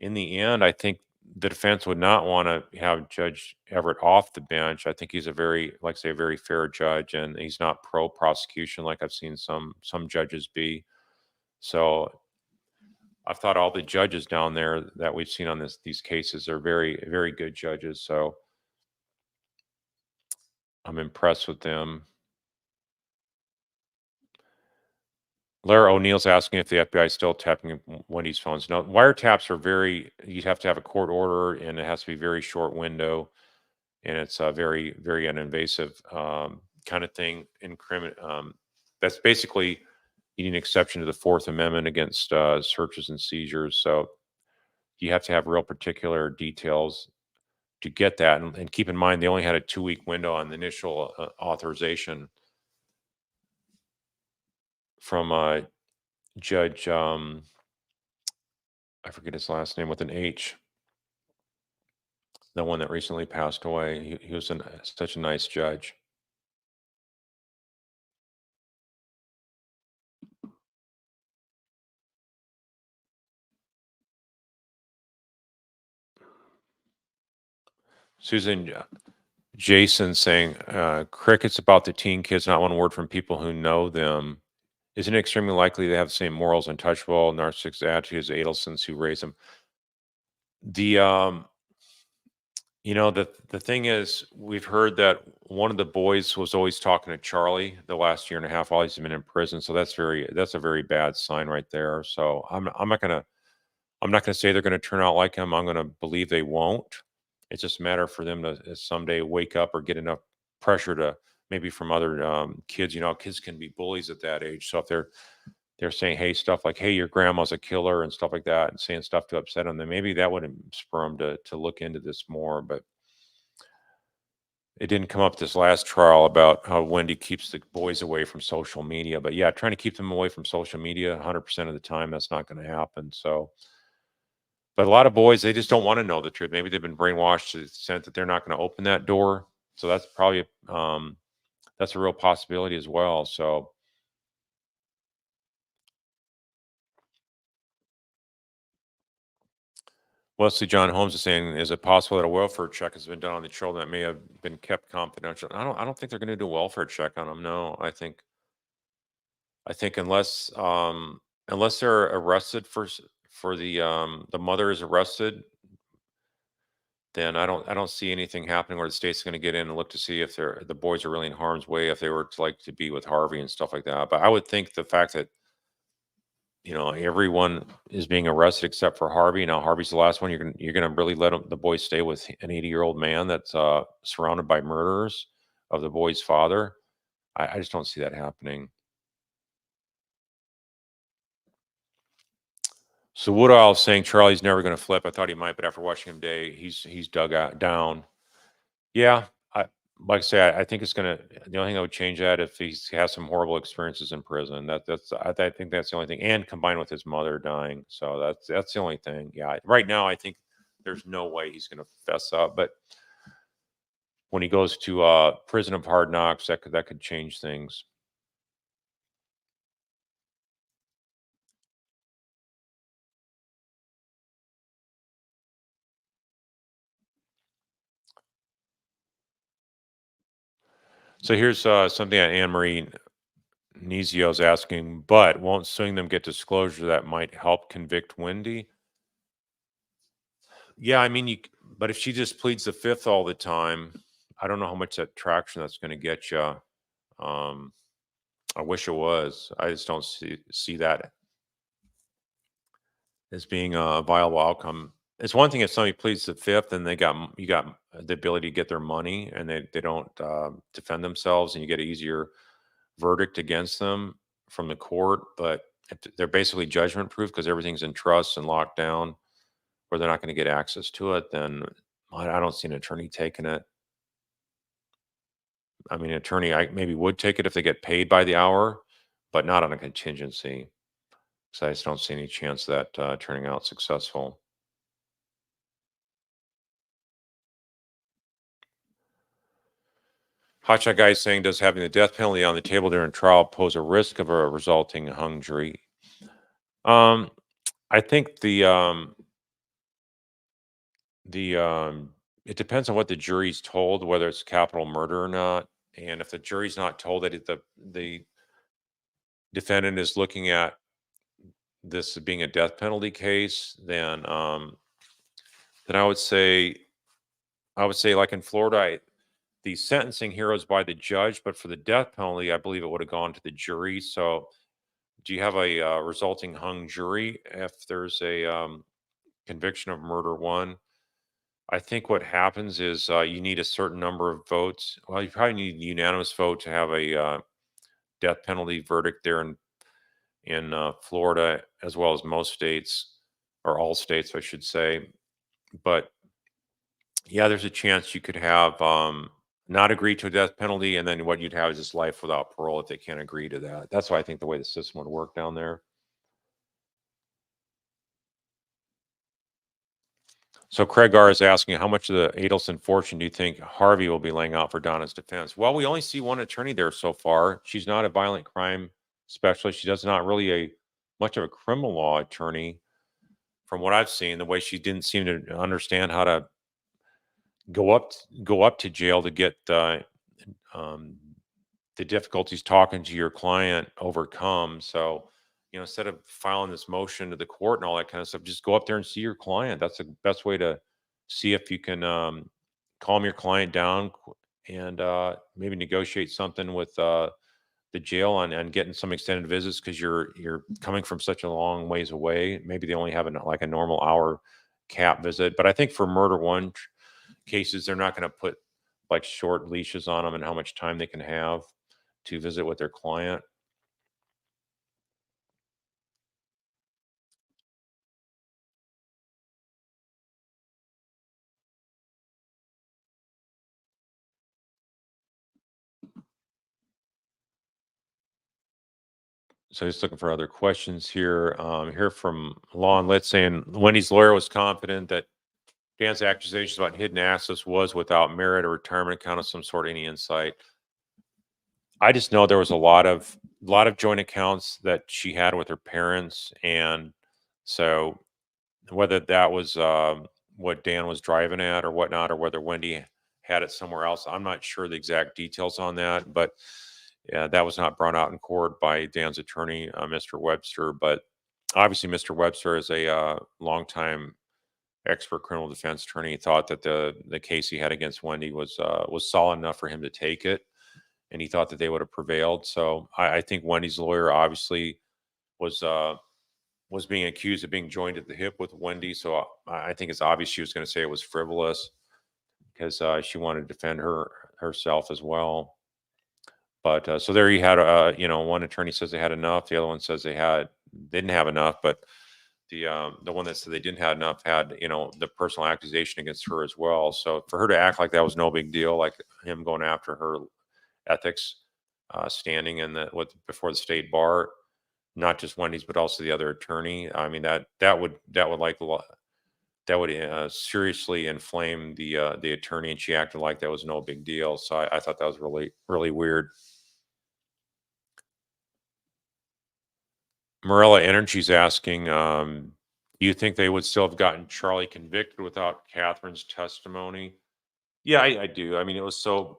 in the end, I think the defense would not want to have Judge Everett off the bench. I think he's a very, like I say, a very fair judge, and he's not pro prosecution like I've seen some judges be. So I've thought all the judges down there that we've seen on these cases are very good judges. So I'm impressed with them. Lara O'Neill's asking if the FBI is still tapping Wendy's phones. No, wiretaps are you'd have to have a court order and it has to be very short window. And it's a very uninvasive kind of thing. That's basically you need an exception to the Fourth Amendment against searches and seizures. So you have to have real particular details to get that. And keep in mind, they only had a 2-week window on the initial authorization from Judge, I forget his last name with an H, the one that recently passed away. He was such a nice judge. Susan Jason saying, crickets about the teen kids, not one word from people who know them. Isn't it extremely likely they have the same morals, untouchable, narcissistic attitudes as Adelsons who raise them? The the thing is, we've heard that one of the boys was always talking to Charlie the last year and a half while he's been in prison. So that's a very bad sign right there. So I'm not gonna say they're gonna turn out like him. I'm gonna believe they won't. It's just a matter for them to someday wake up or get enough pressure to maybe from other kids. Kids can be bullies at that age. So if they're saying, hey, stuff like, hey, your grandma's a killer and stuff like that, and saying stuff to upset them, then maybe that would spur them to look into this more. But it didn't come up this last trial about how Wendy keeps the boys away from social media. But yeah, trying to keep them away from social media 100% of the time, that's not going to happen. So, but a lot of boys, they just don't want to know the truth. Maybe they've been brainwashed to the extent that they're not going to open that door. So that's probably that's a real possibility as well. So Wesley John Holmes is saying, is it possible that a welfare check has been done on the children that may have been kept confidential? I don't think they're going to do a welfare check on them. No, I think unless they're arrested for the mother is arrested, then I don't see anything happening where the state's going to get in and look to see if the boys are really in harm's way if they were to be with Harvey and stuff like that. But I would think the fact that everyone is being arrested except for Harvey. Now Harvey's the last one. You're gonna really let the boys stay with an 80-year-old man that's surrounded by murderers of the boy's father? I just don't see that happening. So Woodall is saying Charlie's never going to flip. I thought he might, but after watching him today, he's dug out down. Yeah, like I say, I think it's gonna. The only thing that would change that if he has some horrible experiences in prison. I think that's the only thing, and combined with his mother dying, so that's the only thing. Yeah, right now I think there's no way he's gonna fess up, but when he goes to prison of hard knocks, that could change things. So here's something that Anne Marie Nizio's asking, but won't suing them get disclosure that might help convict Wendy? Yeah, I mean, but if she just pleads the fifth all the time, I don't know how much that traction that's going to get you. I wish it was. I just don't see that as being a viable outcome. It's one thing if somebody pleads the fifth and you got the ability to get their money and they don't defend themselves and you get an easier verdict against them from the court, but if they're basically judgment proof because everything's in trust and locked down, where they're not going to get access to it, then I don't see an attorney taking it. I mean, an attorney I maybe would take it if they get paid by the hour, but not on a contingency. So I just don't see any chance of that turning out successful. Hotshot guy is saying, does having the death penalty on the table during trial pose a risk of a resulting hung jury? Um, I think it depends on what the jury's told, whether it's capital murder or not. And if the jury's not told that the defendant is looking at this being a death penalty case, then I would say like in Florida, the sentencing here is by the judge, but for the death penalty, I believe it would have gone to the jury. So, do you have a resulting hung jury if there's a conviction of murder one? I think what happens is you need a certain number of votes. Well, you probably need a unanimous vote to have a death penalty verdict there in Florida, as well as most states or all states, I should say. But yeah, there's a chance you could have not agree to a death penalty, and then what you'd have is just life without parole if they can't agree to that. That's why I think the way the system would work down there. So Craig R is asking, how much of the Adelson fortune do you think Harvey will be laying out for Donna's defense? Well, we only see one attorney there so far. She's not a violent crime specialist. She does not really much of a criminal law attorney, from what I've seen. The way she didn't seem to understand how to go up to jail to get um, the difficulties talking to your client overcome. So, instead of filing this motion to the court and all that kind of stuff, just go up there and see your client. That's the best way to see if you can calm your client down and maybe negotiate something with the jail and getting some extended visits because you're coming from such a long ways away. Maybe they only have like a normal hour cap visit. But I think for murder one cases, they're not going to put like short leashes on them and how much time they can have to visit with their client. So just looking for other questions here. Here from Lon Lit saying Wendy's lawyer was confident that Dan's accusations about hidden assets was without merit or retirement account of some sort. Any insight? I just know there was a lot of joint accounts that she had with her parents, and so whether that was what Dan was driving at or whatnot, or whether Wendy had it somewhere else, I'm not sure the exact details on that. But yeah, that was not brought out in court by Dan's attorney, Mr. Webster. But obviously, Mr. Webster is a longtime expert criminal defense attorney. Thought that the case he had against Wendy was solid enough for him to take it, and he thought that they would have prevailed. So I think Wendy's lawyer obviously was was being accused of being joined at the hip with Wendy. So I think it's obvious she was going to say it was frivolous because she wanted to defend herself as well. But so there you had, one attorney says they had enough, the other one says didn't have enough, but the one that said they didn't have enough had the personal accusation against her as well. So for her to act like that was no big deal, like him going after her ethics standing in before the state bar, not just Wendy's but also the other attorney. I mean that would seriously inflame the attorney, and she acted like that was no big deal. So I thought that was really really weird. Morella Energy's asking, do you think they would still have gotten Charlie convicted without Catherine's testimony? Yeah, I do. I mean, it was so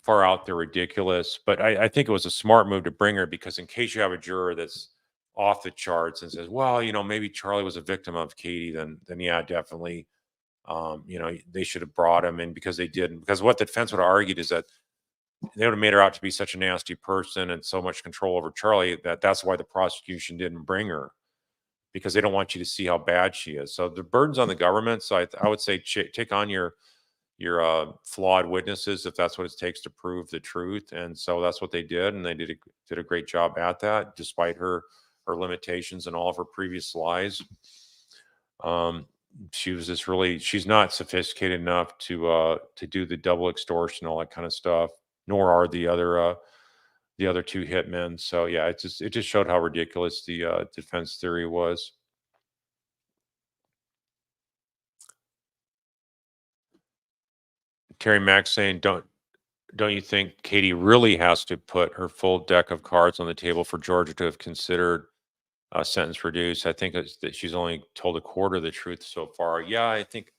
far out there ridiculous, but I think it was a smart move to bring her because in case you have a juror that's off the charts and says, well, maybe Charlie was a victim of Katie, then yeah, definitely. They should have brought him in because they didn't. Because what the defense would have argued is that they would have made her out to be such a nasty person and so much control over Charlie that that's why the prosecution didn't bring her, because they don't want you to see how bad she is. So the burden's on the government. So I would say take on your flawed witnesses if that's what it takes to prove the truth. And so that's what they did, and they did a great job at that, despite her limitations and all of her previous lies. She was just really, she's not sophisticated enough to do the double extortion, all that kind of stuff, nor are the other two hitmen. So yeah, it just showed how ridiculous the defense theory was. Terry Mack saying, don't you think Katie really has to put her full deck of cards on the table for Georgia to have considered a sentence reduced? I think it's that she's only told a quarter of the truth so far. Yeah, I think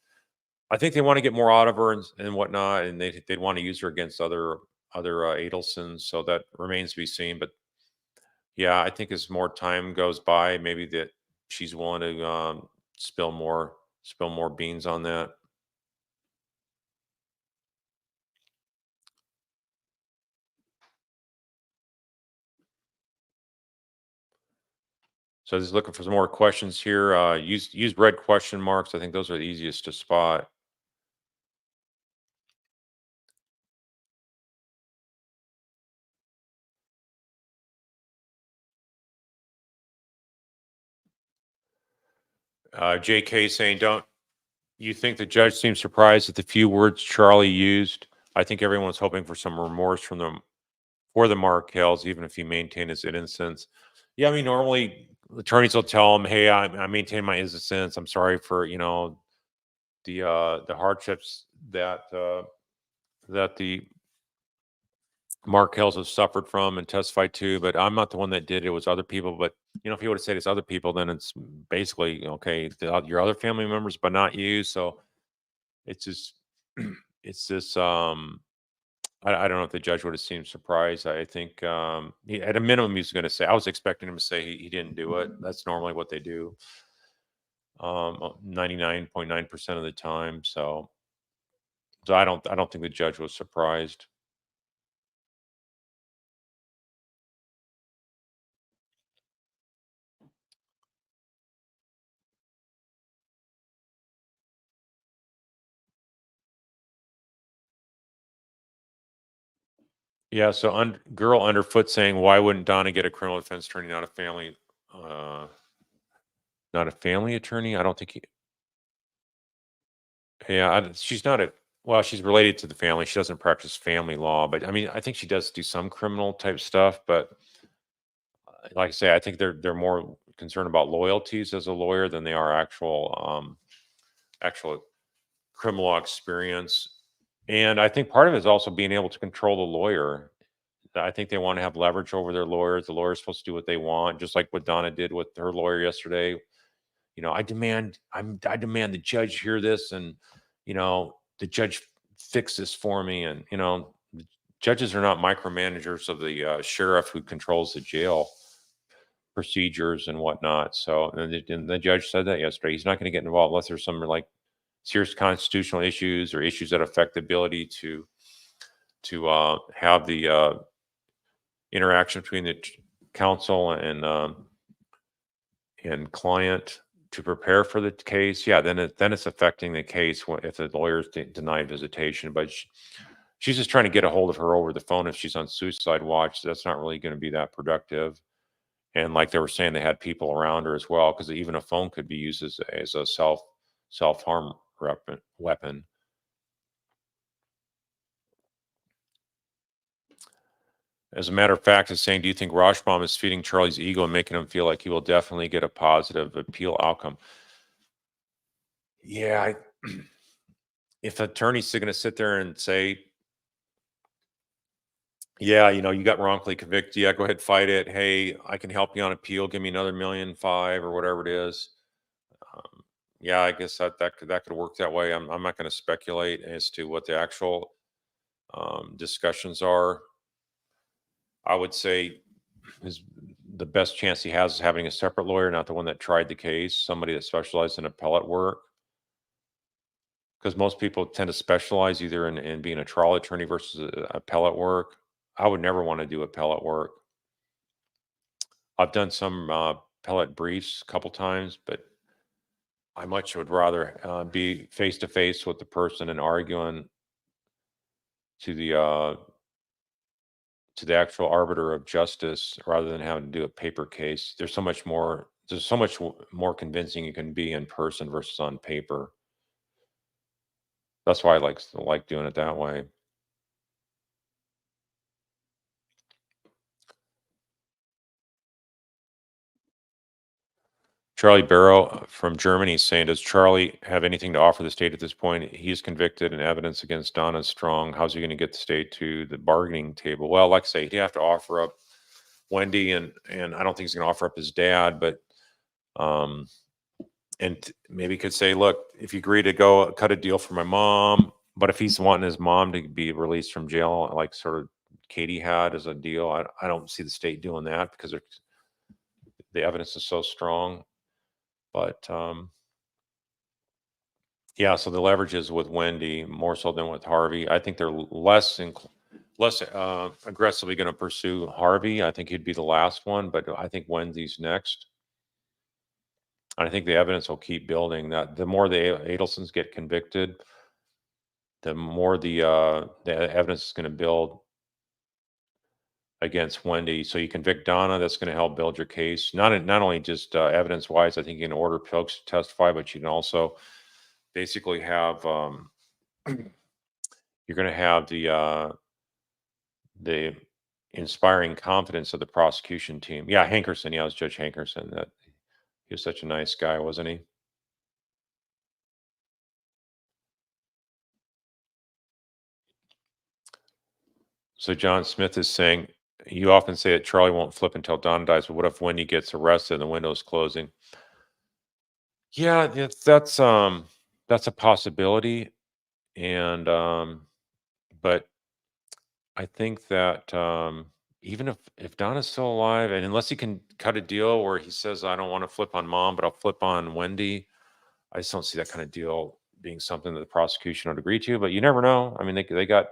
they want to get more out of her and whatnot, and they'd want to use her against other Adelsons. So that remains to be seen. But yeah, I think as more time goes by, maybe that she's willing to spill more beans on that. So just looking for some more questions here. Use red question marks. I think those are the easiest to spot. JK saying, don't you think the judge seemed surprised at the few words Charlie used? I think everyone's hoping for some remorse from them for the Markels, even if he maintained his innocence. Yeah, I mean, normally attorneys will tell him, "Hey, I maintain my innocence. I'm sorry for the hardships that the Markels have suffered from and testified to, but I'm not the one that did it. It was other people. But if you would have said it's other people, then it's basically okay. Your other family members, but not you. So it's just, it's just. I don't know if the judge would have seemed surprised. I think at a minimum he's going to say. I was expecting him to say he didn't do it. That's normally what they do. 99.9% of the time. So I don't think the judge was surprised. Yeah, so girl underfoot saying, "Why wouldn't Donna get a criminal defense attorney, uh, not a family attorney?" I don't think yeah, she's not a well, she's related to the family. She doesn't practice family law, but I mean, I think she does do some criminal type stuff. But like I say, I think they're more concerned about loyalties as a lawyer than they are actual criminal law experience. And I think part of it is also being able to control the lawyer. I think they want to have leverage over their lawyers. The lawyer's supposed to do what they want, just like what Donna did with her lawyer yesterday. I demand the judge hear this, and the judge fix this for me. And the judges are not micromanagers of the sheriff who controls the jail procedures and whatnot. So, and the judge said that yesterday. He's not going to get involved unless there's some like serious constitutional issues or issues that affect the ability to have the interaction between the counsel and client to prepare for the case. Yeah, then it's affecting the case if the lawyer's denied visitation. But she's just trying to get a hold of her over the phone if she's on suicide watch. So that's not really going to be that productive. And like they were saying, they had people around her as well, because even a phone could be used as a self harm weapon. As a matter of fact, is saying, do you think Rashbaum is feeding Charlie's ego and making him feel like he will definitely get a positive appeal outcome? Yeah, if attorney's going to sit there and say, yeah, you got wrongfully convicted. Yeah, go ahead, fight it. Hey, I can help you on appeal. Give me another 1,000,005 or whatever it is. Um, yeah, I guess that could work that way. I'm not going to speculate as to what the actual discussions are. I would say his the best chance he has is having a separate lawyer, not the one that tried the case, somebody that specialized in appellate work. because most people tend to specialize either in being a trial attorney versus appellate work. I would never want to do appellate work. I've done some appellate briefs a couple times, but I much would rather be face to face with the person and arguing to the actual arbiter of justice rather than having to do a paper case. There's so much more. There's so much more convincing you can be in person versus on paper. That's why I like doing it that way. Charlie Barrow from Germany is saying, does Charlie have anything to offer the state at this point? He's convicted and evidence against Donna is strong. How's he going to get the state to the bargaining table? Well, like I say, he'd have to offer up Wendy, and I don't think he's going to offer up his dad, but um, maybe could say, look, if you agree to go cut a deal for my mom, but if he's wanting his mom to be released from jail, like sort of Katie had as a deal, I don't see the state doing that because the evidence is so strong. But yeah, so the leverage is with Wendy more so than with Harvey. I think they're less aggressively going to pursue Harvey. I think he'd be the last one, but I think Wendy's next. And I think the evidence will keep building. That the more the Adelsons get convicted, the more the evidence is going to build against Wendy. So you convict Donna, that's going to help build your case. Not only just evidence wise. I think you can order folks to testify, but you can also basically have you're going to have the inspiring confidence of the prosecution team. Yeah, Hankerson. Yeah, it was Judge Hankerson. That he was such a nice guy, wasn't he? So John Smith is saying, you often say that Charlie won't flip until Don dies, but what if Wendy gets arrested and the window's closing? Yeah, that's a possibility. And but I think that even if Donna's still alive, and unless he can cut a deal where he says, I don't want to flip on mom, but I'll flip on Wendy, I just don't see that kind of deal being something that the prosecution would agree to. But you never know. I mean, they got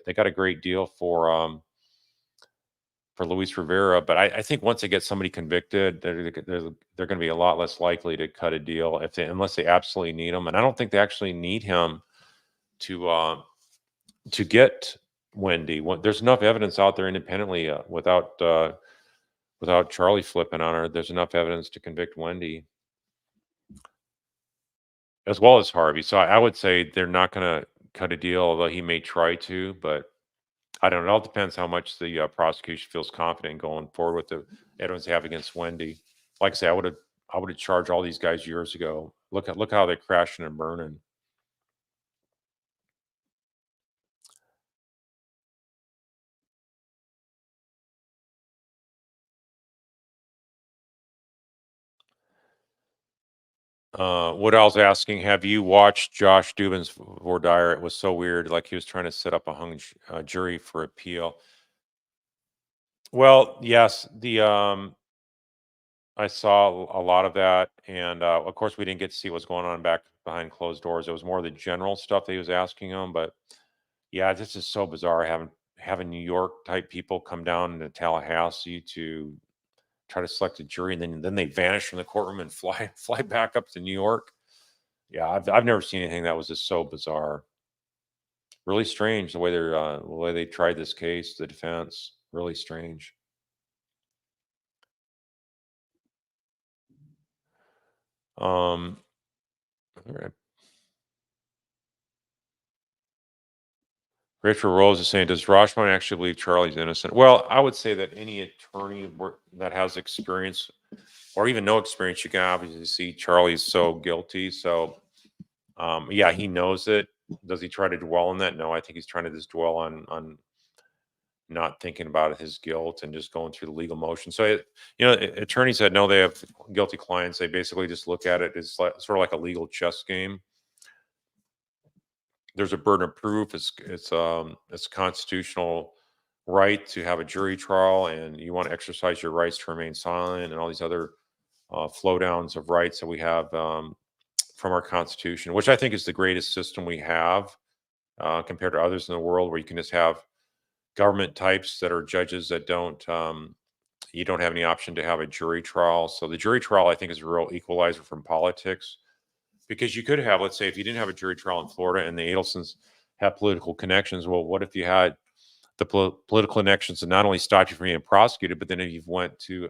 they got a great deal for Luis Rivera, but I think once they get somebody convicted, they're going to be a lot less likely to cut a deal unless they absolutely need him. And I don't think they actually need him to get Wendy. There's enough evidence out there independently without Charlie flipping on her. There's enough evidence to convict Wendy as well as Harvey. So I would say they're not going to cut a deal, although he may try to, but I don't know. It all depends how much the prosecution feels confident going forward with the evidence they have against Wendy. Like I say, I would have charged all these guys years ago. Look how they're crashing and burning. What I was asking, have you watched Josh Dubin's voir dire? It was so weird. Like he was trying to set up a jury for appeal. Well, yes, the I saw a lot of that, and of course, we didn't get to see what's going on back behind closed doors. It was more the general stuff that he was asking him, but yeah, this is so bizarre having New York type people come down to Tallahassee to try to select a jury, and then they vanish from the courtroom and fly back up to New York. Yeah, I've never seen anything that was just so bizarre. Really strange the way they tried this case, the defense. Really strange. All right. Rachel Rose is saying, does Rashomon actually believe Charlie's innocent? Well, I would say that any attorney that has experience or even no experience, you can obviously see Charlie's so guilty. So, yeah, he knows it. Does he try to dwell on that? No, I think he's trying to just dwell on not thinking about his guilt and just going through the legal motion. So, attorneys that know they have guilty clients, they basically just look at it as sort of like a legal chess game. There's a burden of proof. It's a constitutional right to have a jury trial, and you want to exercise your rights to remain silent, and all these other flow downs of rights that we have from our Constitution, which I think is the greatest system we have compared to others in the world, where you can just have government types that are judges that don't. You don't have any option to have a jury trial. So the jury trial, I think, is a real equalizer from politics, because you could have, let's say, if you didn't have a jury trial in Florida and the Adelsons have political connections, well, what if you had the political connections that not only stopped you from being prosecuted, but then if you went to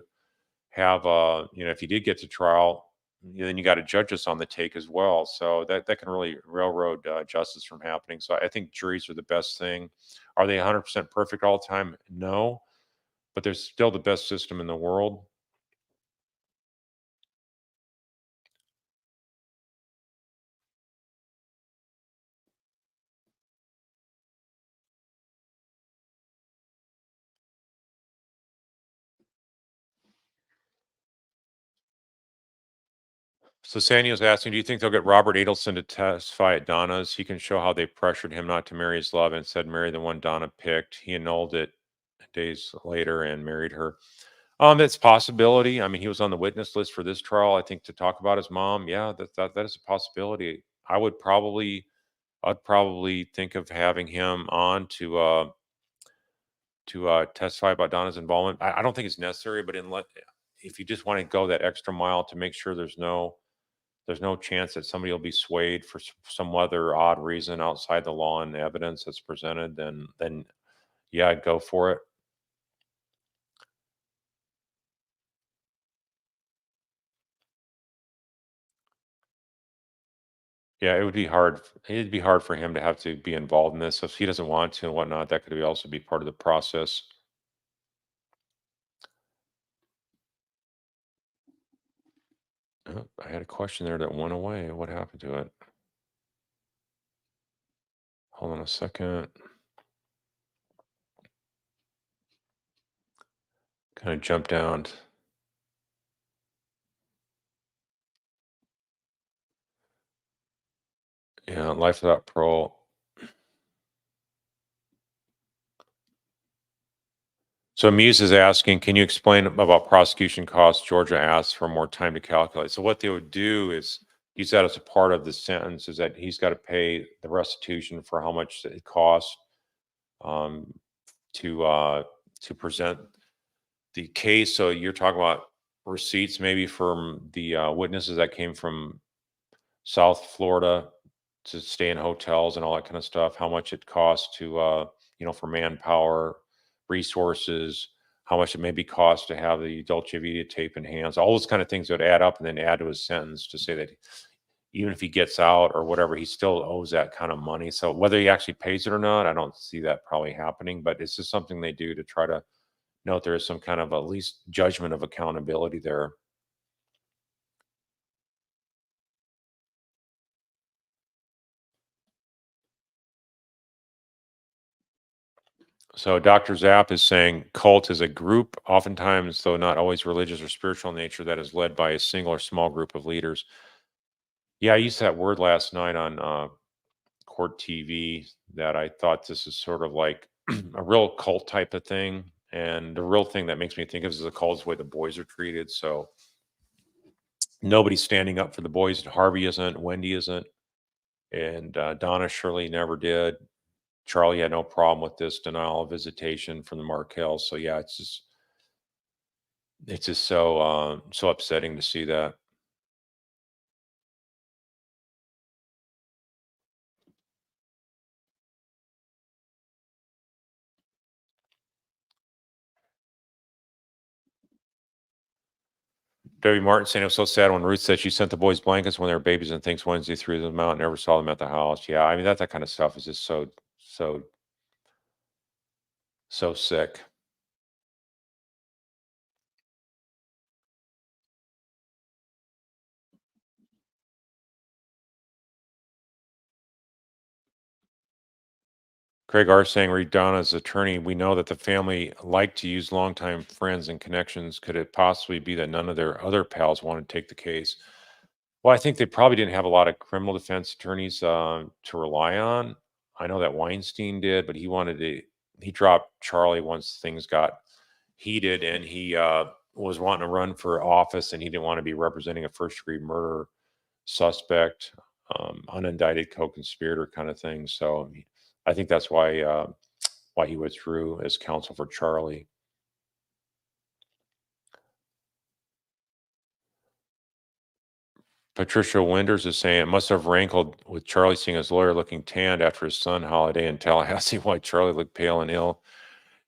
have, if you did get to trial, then you got a judges on the take as well. So that can really railroad justice from happening. So I think juries are the best thing. Are they 100% perfect all the time? No, but they're still the best system in the world. So Sandy was asking, do you think they'll get Robert Adelson to testify at Donna's? He can show how they pressured him not to marry his love and said marry the one Donna picked. He annulled it days later and married her. That's a possibility. I mean, he was on the witness list for this trial, I think, to talk about his mom. Yeah, that is a possibility. I'd probably think of having him on to testify about Donna's involvement. I don't think it's necessary, but if you just want to go that extra mile to make sure there's no chance that somebody will be swayed for some other odd reason outside the law and the evidence that's presented, then yeah, I'd go for it. Yeah, it would be hard. It'd be hard for him to have to be involved in this. So if he doesn't want to and whatnot, that could also be part of the process. Oh, I had a question there that went away. What happened to it? Hold on a second. Kind of jump down. Yeah, life without parole. So Muse is asking, can you explain about prosecution costs? Georgia asks for more time to calculate. So what they would do is use that as a part of the sentence, is that he's got to pay the restitution for how much it costs um, to present the case. So you're talking about receipts maybe from the witnesses that came from South Florida to stay in hotels and all that kind of stuff, how much it costs to, for manpower, resources, how much it maybe costs to have the Dolce Vita tape in hands, all those kind of things would add up and then add to his sentence to say that even if he gets out or whatever, he still owes that kind of money. So whether he actually pays it or not, I don't see that probably happening, but it's just something they do to try to note there is some kind of at least judgment of accountability there. So Dr. Zapp is saying cult is a group, oftentimes, though not always religious or spiritual in nature, that is led by a single or small group of leaders. Yeah, I used that word last night on court TV, that I thought this is sort of like a real cult type of thing. And the real thing that makes me think of is a cult is the way the boys are treated. So nobody's standing up for the boys. Harvey isn't, Wendy isn't, and Donna surely never did. Charlie had no problem with this denial of visitation from the Markel. So yeah, it's just so upsetting to see that. Debbie Martin saying it was so sad when Ruth said she sent the boys blankets when they were babies and thinks Wednesday threw them out and never saw them at the house. Yeah, I mean that kind of stuff is just so sick. Craig R saying, read Donna's attorney. We know that the family liked to use longtime friends and connections. Could it possibly be that none of their other pals wanted to take the case? Well, I think they probably didn't have a lot of criminal defense attorneys to rely on. I know that Weinstein did, but he dropped Charlie once things got heated, and he was wanting to run for office, and he didn't want to be representing a first degree murder suspect, unindicted co-conspirator kind of thing. So I think that's why he withdrew as counsel for Charlie. Patricia Winters is saying it must have rankled with Charlie seeing his lawyer looking tanned after his son holiday in Tallahassee, why Charlie looked pale and ill.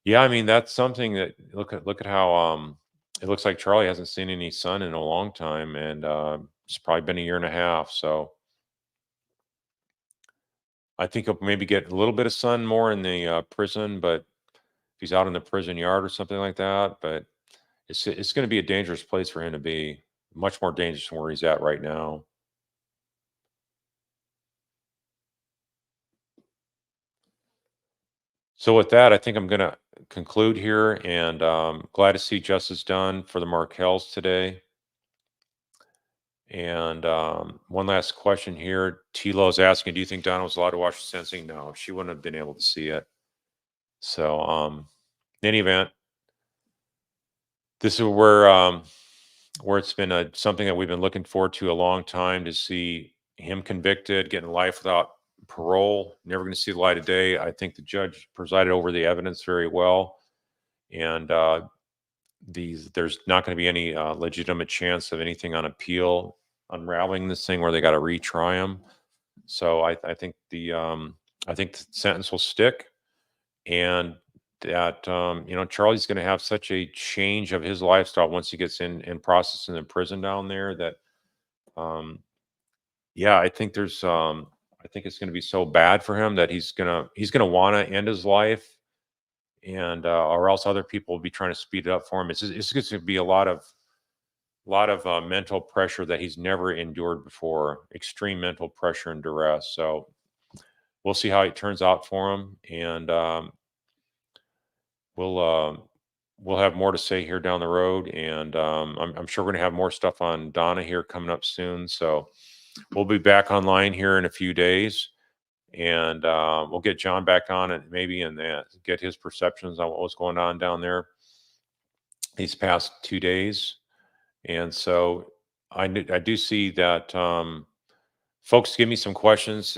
Yeah, I mean that's something that look at how it looks like Charlie hasn't seen any sun in a long time, and it's probably been a year and a half. So I think he'll maybe get a little bit of sun more in the prison, but if he's out in the prison yard or something like that, but it's going to be a dangerous place for him to be, much more dangerous than where he's at right now. So with that, I think I'm going to conclude here, and glad to see justice done for the Markels today. And one last question here. Tilo is asking, do you think Donna was allowed to watch the sentencing? No, she wouldn't have been able to see it. So in any event, this is where it's been something that we've been looking forward to a long time, to see him convicted, getting life without parole, never going to see the light of day. I think the judge presided over the evidence very well. And there's not going to be any legitimate chance of anything on appeal unraveling this thing where they got to retry him. So I think I think the sentence will stick, and that Charlie's going to have such a change of his lifestyle once he gets in process in the prison down there, that um, yeah, I think it's going to be so bad for him that he's gonna want to end his life, and or else other people will be trying to speed it up for him. It's going to be a lot of mental pressure that he's never endured before, extreme mental pressure and duress. So we'll see how it turns out for him, and we'll we'll have more to say here down the road, and I'm sure we're going to have more stuff on Donna here coming up soon. So we'll be back online here in a few days, and we'll get John back on and maybe and get his perceptions on what was going on down there these past 2 days. And so I do see that folks give me some questions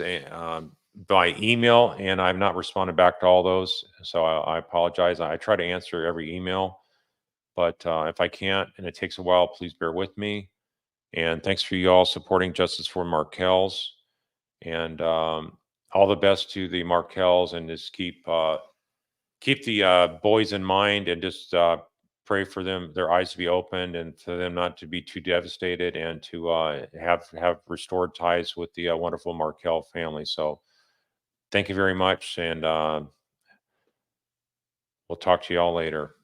by email, and I've not responded back to all those. So I apologize. I try to answer every email, but if I can't and it takes a while, please bear with me. And thanks for you all supporting Justice for Markels. And all the best to the Markels, and just keep the boys in mind, and just pray for them, their eyes to be opened, and for them not to be too devastated, and to have restored ties with the wonderful Markel family. So thank you very much, and we'll talk to you all later.